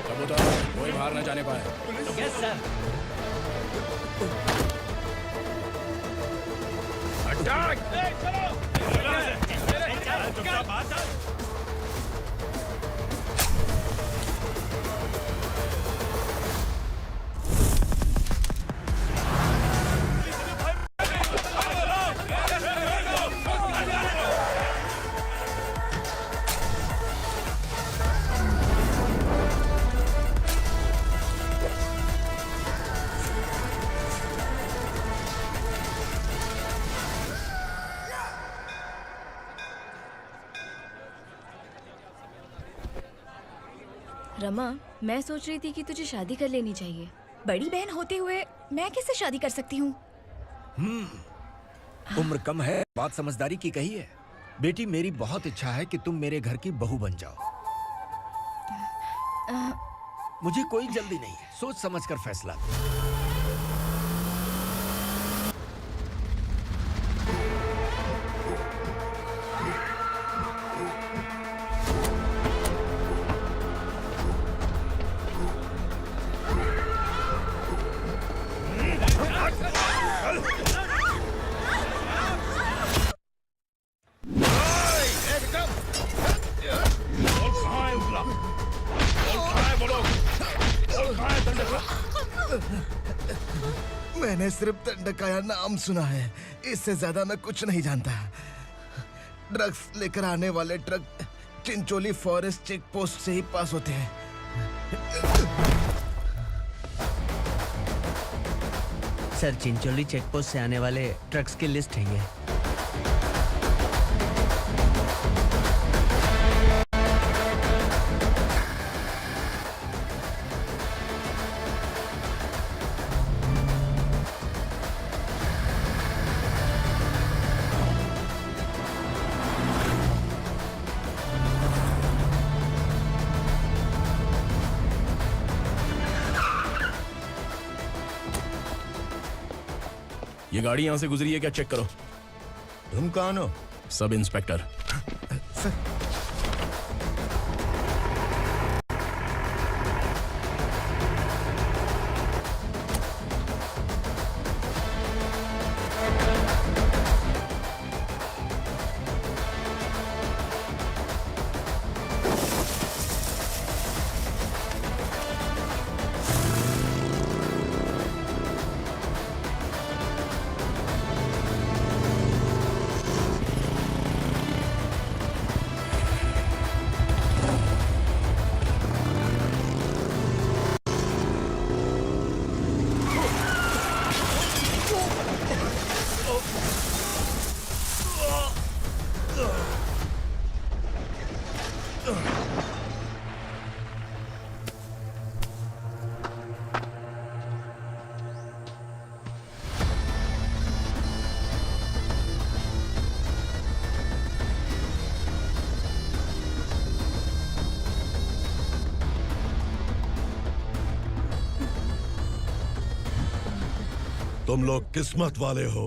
कबूतर, कोई बाहर न जाने पाए। Yes sir. अटैक! रमा, मैं सोच रही थी कि तुझे शादी कर लेनी चाहिए। बड़ी बहन होते हुए मैं कैसे शादी कर सकती हूँ? उम्र कम है, बात समझदारी की कही है। बेटी, मेरी बहुत इच्छा है कि तुम मेरे घर की बहू बन जाओ। मुझे कोई जल्दी नहीं है, सोच समझ कर फैसला। मैंने सिर्फ दंडकाया नाम सुना है, इससे ज्यादा मैं कुछ नहीं जानता। ड्रग्स लेकर आने वाले truck Chincholi forest check post से ही पास होते हैं। सर, चिंचोली चेक पोस्ट से आने वाले ट्रक्स की लिस्ट है ये। ये गाड़ी यहाँ से गुजरी है क्या, चेक करो। तुम कौन हो? Sub inspector. तुम लोग किस्मत वाले हो,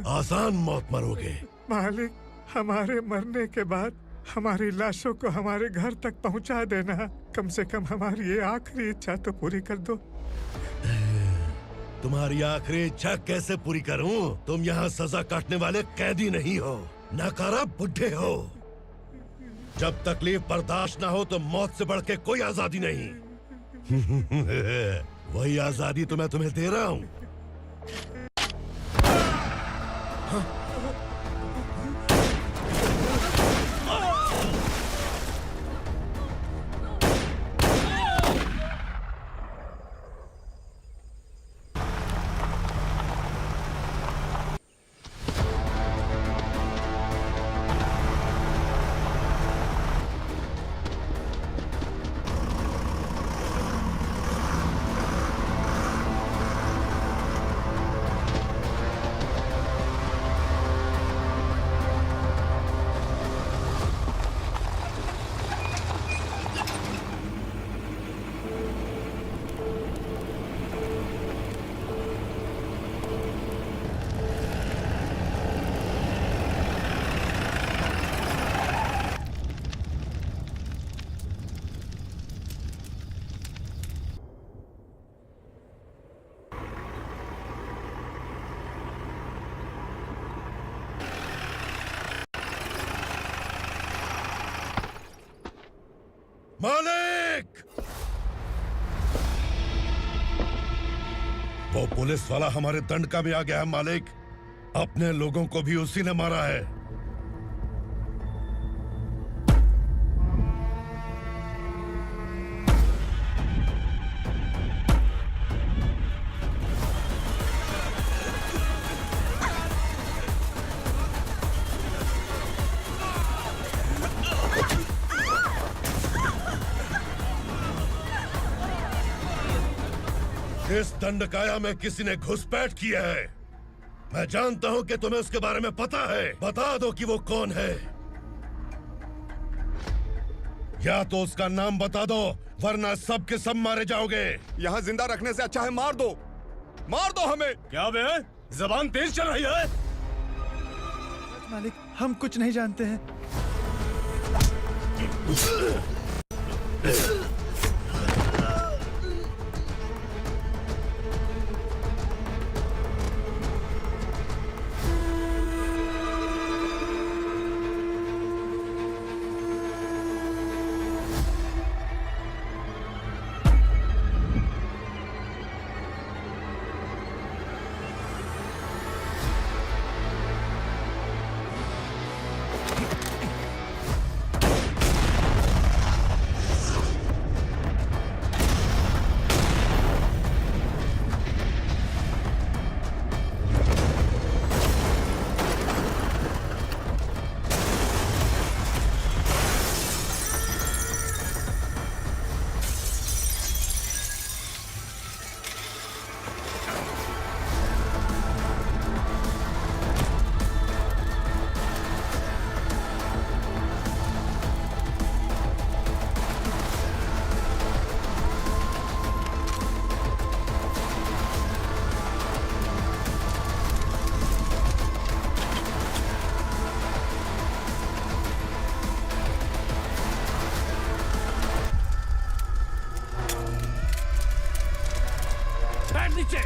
आसान मौत मरोगे। मालिक, हमारे मरने के बाद हमारी लाशों को हमारे घर तक पहुंचा देना। कम से कम हमारी ये आखिरी इच्छा तो पूरी कर दो। तुम्हारी आखिरी इच्छा कैसे पूरी करूं? तुम यहाँ सजा काटने वाले कैदी नहीं हो, नकारा बुड्ढे हो। जब तकलीफ बर्दाश्त ना हो तो मौत से बढ़ के कोई आजादी नहीं। वही आजादी तो मैं तुम्हें दे रहा हूँ। मालिक! वो पुलिस वाला हमारे दंड का भी आ गया है मालिक। अपने लोगों को भी उसी ने मारा है। इस दंडकाया में किसी ने घुसपैठ किया है। मैं जानता हूं कि तुम्हें उसके बारे में पता है। बता दो कि वो कौन है, या तो उसका नाम बता दो, वरना सब के सब मारे जाओगे। यहाँ जिंदा रखने से अच्छा है मार दो हमें। क्या बे, जबान तेज चल रही है? मालिक, हम कुछ नहीं जानते हैं। नीचे।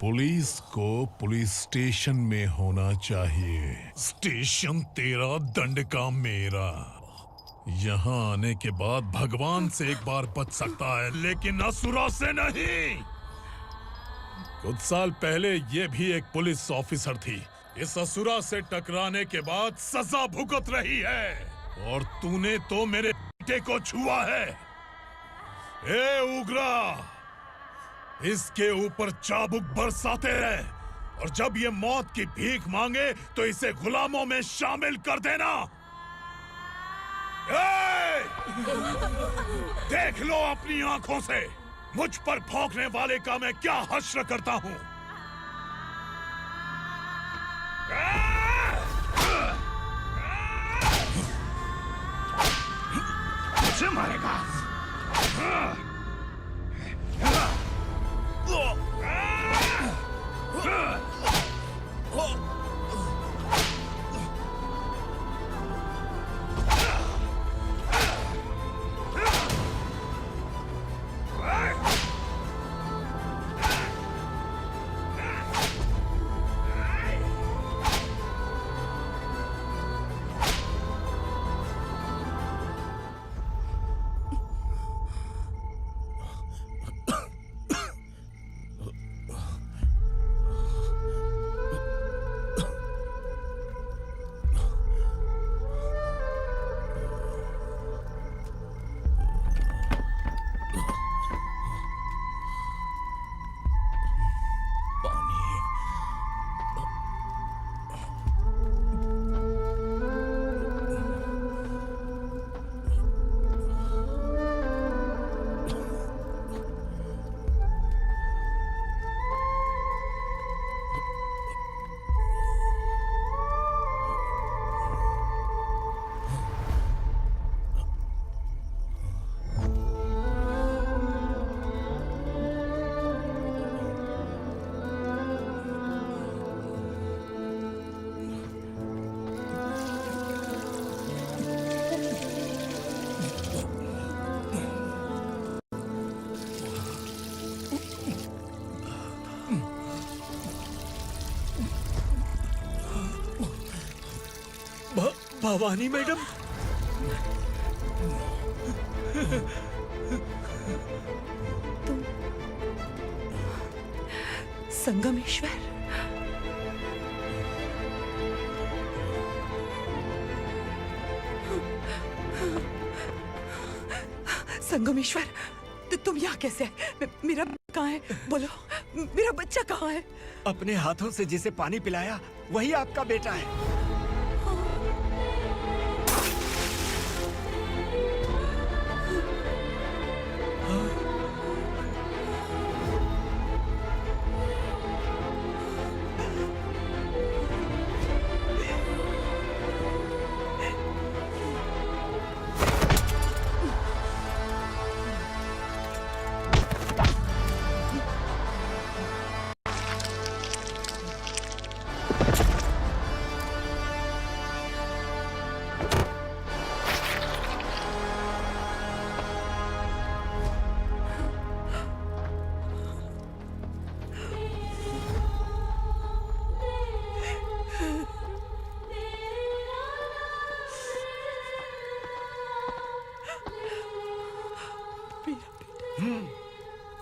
पुलिस को पुलिस स्टेशन में होना चाहिए। स्टेशन तेरा, दंड का मेरा। यहाँ आने के बाद भगवान से एक बार बच सकता है, लेकिन असुरा से नहीं। कुछ साल पहले ये भी एक पुलिस ऑफिसर थी। इस असुरा से टकराने के बाद सजा भुगत रही है, और तूने तो मेरे बेटे को छुआ है। ए उग्रा, इसके ऊपर चाबुक बरसाते रहे, और जब ये मौत की भीख मांगे तो इसे गुलामों में शामिल कर देना। देख लो अपनी आंखों से मुझ पर भौंकने वाले का मैं क्या हश्र करता हूं। मुझे मारेगा। भवानी मैडम, संगमेश्वर, संगमेश्वर, तुम यहाँ कैसे आए? मेरा कहाँ है? बोलो, मेरा बच्चा कहाँ है? अपने हाथों से जिसे पानी पिलाया वही आपका बेटा है।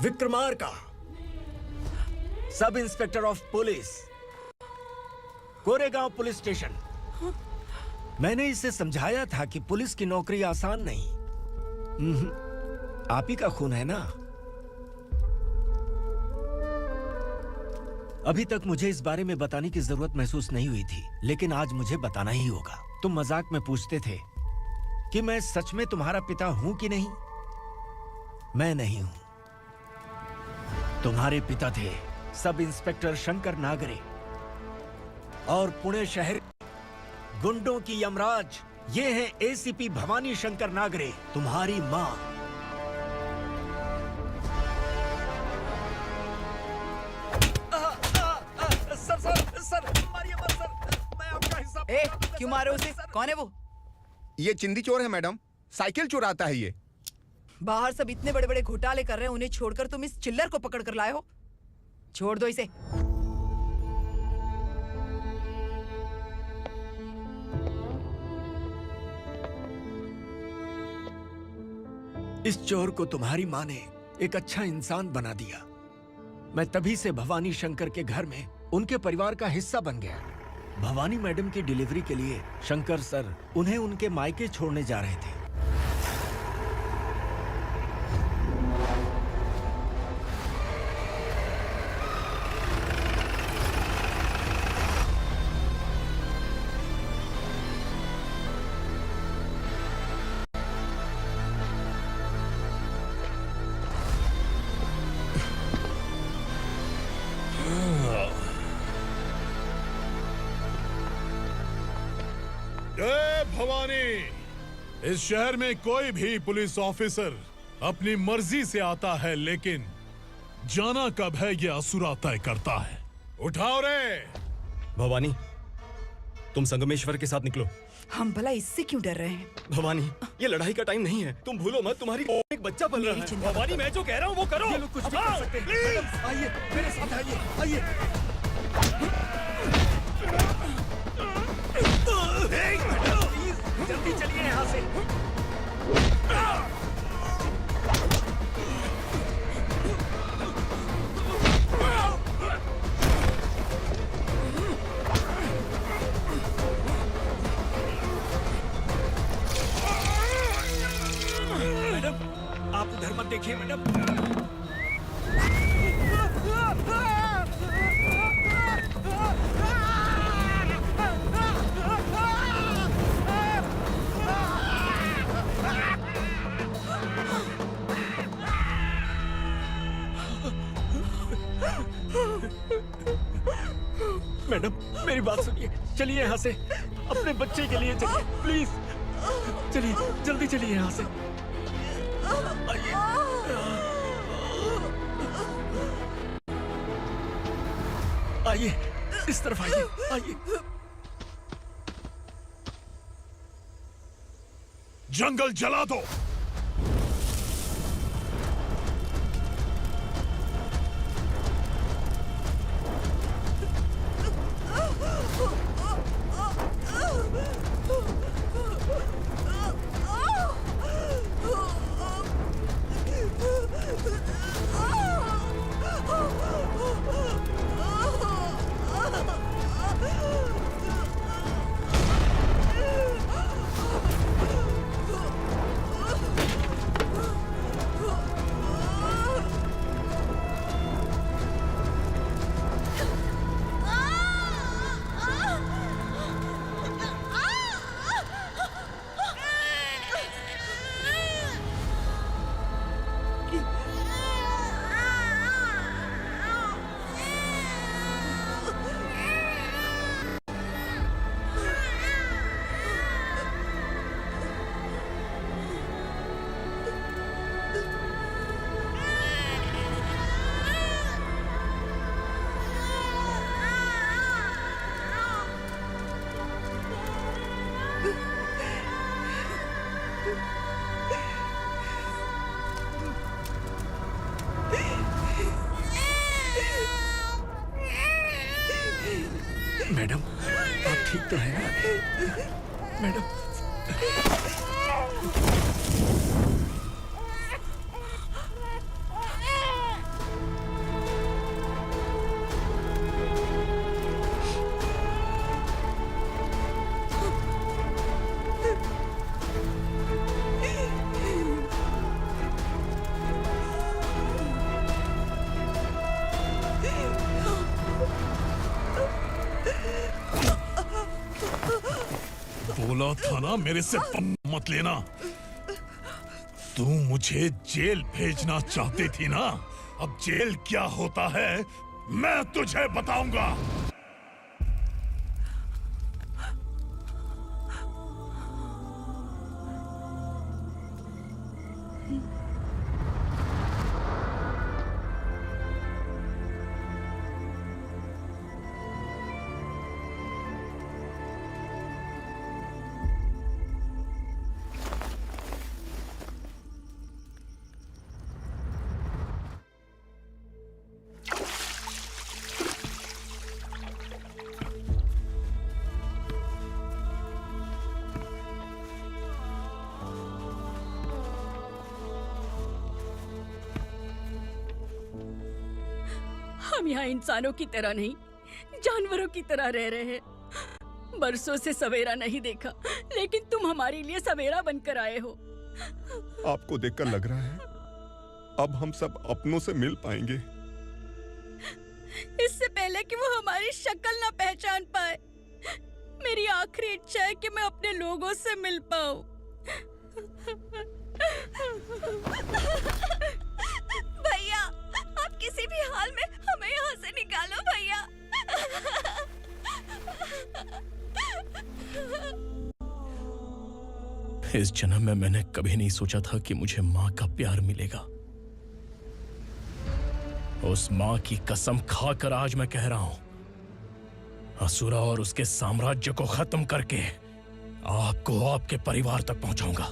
Vikramarka, sub inspector of police, Koregaon police station. मैंने इसे समझाया था कि पुलिस की नौकरी आसान नहीं। आप ही का खून है ना। अभी तक मुझे इस बारे में बताने की जरूरत महसूस नहीं हुई थी, लेकिन आज मुझे बताना ही होगा। तुम मजाक में पूछते थे कि मैं सच में तुम्हारा पिता हूं कि नहीं। मैं नहीं हूं। तुम्हारे पिता थे सब इंस्पेक्टर शंकर नागरे, और पुणे शहर गुंडों की यमराज ये है एसीपी भवानी शंकर नागरे, तुम्हारी मां। सर, मारिए मत सर, मैं आपका हिस्सा। क्यों मारे उसे? कौन है वो? ये चिंदी चोर है मैडम, साइकिल चुराता है ये। बाहर सब इतने बड़े बड़े घोटाले कर रहे हैं, उन्हें छोड़कर तुम इस चिल्लर को पकड़ कर लाए हो। छोड़ दो इसे। इस चोर को तुम्हारी माँ ने एक अच्छा इंसान बना दिया। मैं तभी से भवानी शंकर के घर में उनके परिवार का हिस्सा बन गया। भवानी मैडम की डिलीवरी के लिए शंकर सर उन्हें उनके मायके छोड़ने जा रहे थे। जय भवानी। इस शहर में कोई भी पुलिस ऑफिसर अपनी मर्जी से आता है, लेकिन जाना कब है ये असुरा तय करता है। उठाओ रे। भवानी, तुम संगमेश्वर के साथ निकलो। हम भला इससे क्यों डर रहे हैं? भवानी, ये लड़ाई का टाइम नहीं है। तुम भूलो मत, तुम्हारी एक बच्चा पल रहा है। भवानी, मैं जो कह रहा हूँ वो करो। ये लोग कुछ भी कर सकते हैं। मैडम, आइए मेरे साथ आइए, आइए। जल्दी चलिए यहाँ से। मैडम, आप उधर मत देखिए मैडम। मैडम, मेरी बात सुनिए। चलिए यहाँ से, अपने बच्चे के लिए चलिए, प्लीज। चलिए, जल्दी चलिए यहाँ से। आइए। आइए, इस तरफ आइए, आइए। जंगल जला दो। ठीक तो है ना मैडम? बोला था ना मेरे से मत लेना। तू मुझे जेल भेजना चाहती थी ना? अब जेल क्या होता है मैं तुझे बताऊंगा। हम यहाँ इंसानों की तरह नहीं, जानवरों की तरह रह रहे हैं। बरसों से सवेरा नहीं देखा, लेकिन तुम हमारे लिए सवेरा बनकर आए हो। आपको देखकर लग रहा है अब हम सब अपनों से मिल पाएंगे। इससे पहले कि वो हमारी शक्ल ना पहचान पाए, मेरी आखिरी इच्छा है कि मैं अपने लोगों से मिल पाऊं। भैया, आप किसी भी हाल में हमें यहाँ से निकालो भैया। इस जन्म में मैंने कभी नहीं सोचा था कि मुझे माँ का प्यार मिलेगा। उस माँ की कसम खाकर आज मैं कह रहा हूं, असुरा और उसके साम्राज्य को खत्म करके आपको आपके परिवार तक पहुंचाऊंगा।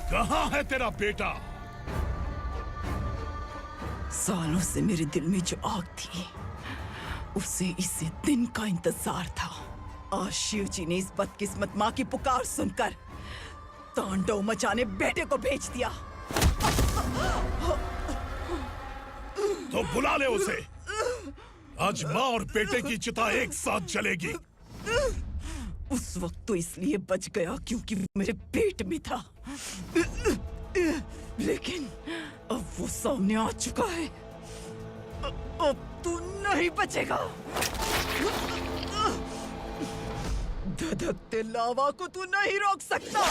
कहाँ है तेरा बेटा? सालों से मेरे दिल में जो आग थी, उसे इसी दिन का इंतजार था। आज शिव जी ने इस बदकिस्मत माँ की पुकार सुनकर तांडव मचाने बेटे को भेज दिया। तो बुला ले उसे। आज माँ और बेटे की चिता एक साथ जलेगी। उस वक्त तो इसलिए बच गया क्योंकि वो मेरे पेट में था, लेकिन अब वो सामने आ चुका है। अब तू नहीं बचेगा। धधकते लावा को तू नहीं रोक सकता।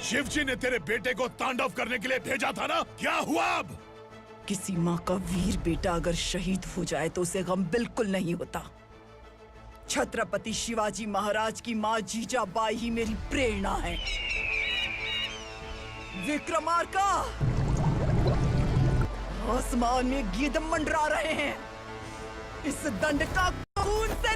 शिवजी ने तेरे बेटे को तांडव करने के लिए भेजा था ना, क्या हुआ अब? किसी माँ का वीर बेटा अगर शहीद हो जाए तो उसे गम बिल्कुल नहीं होता। छत्रपति शिवाजी महाराज की माँ जीजाबाई ही मेरी प्रेरणा है। विक्रमार्का, आसमान में गिद्ध मंडरा रहे हैं। इस दंड का खून से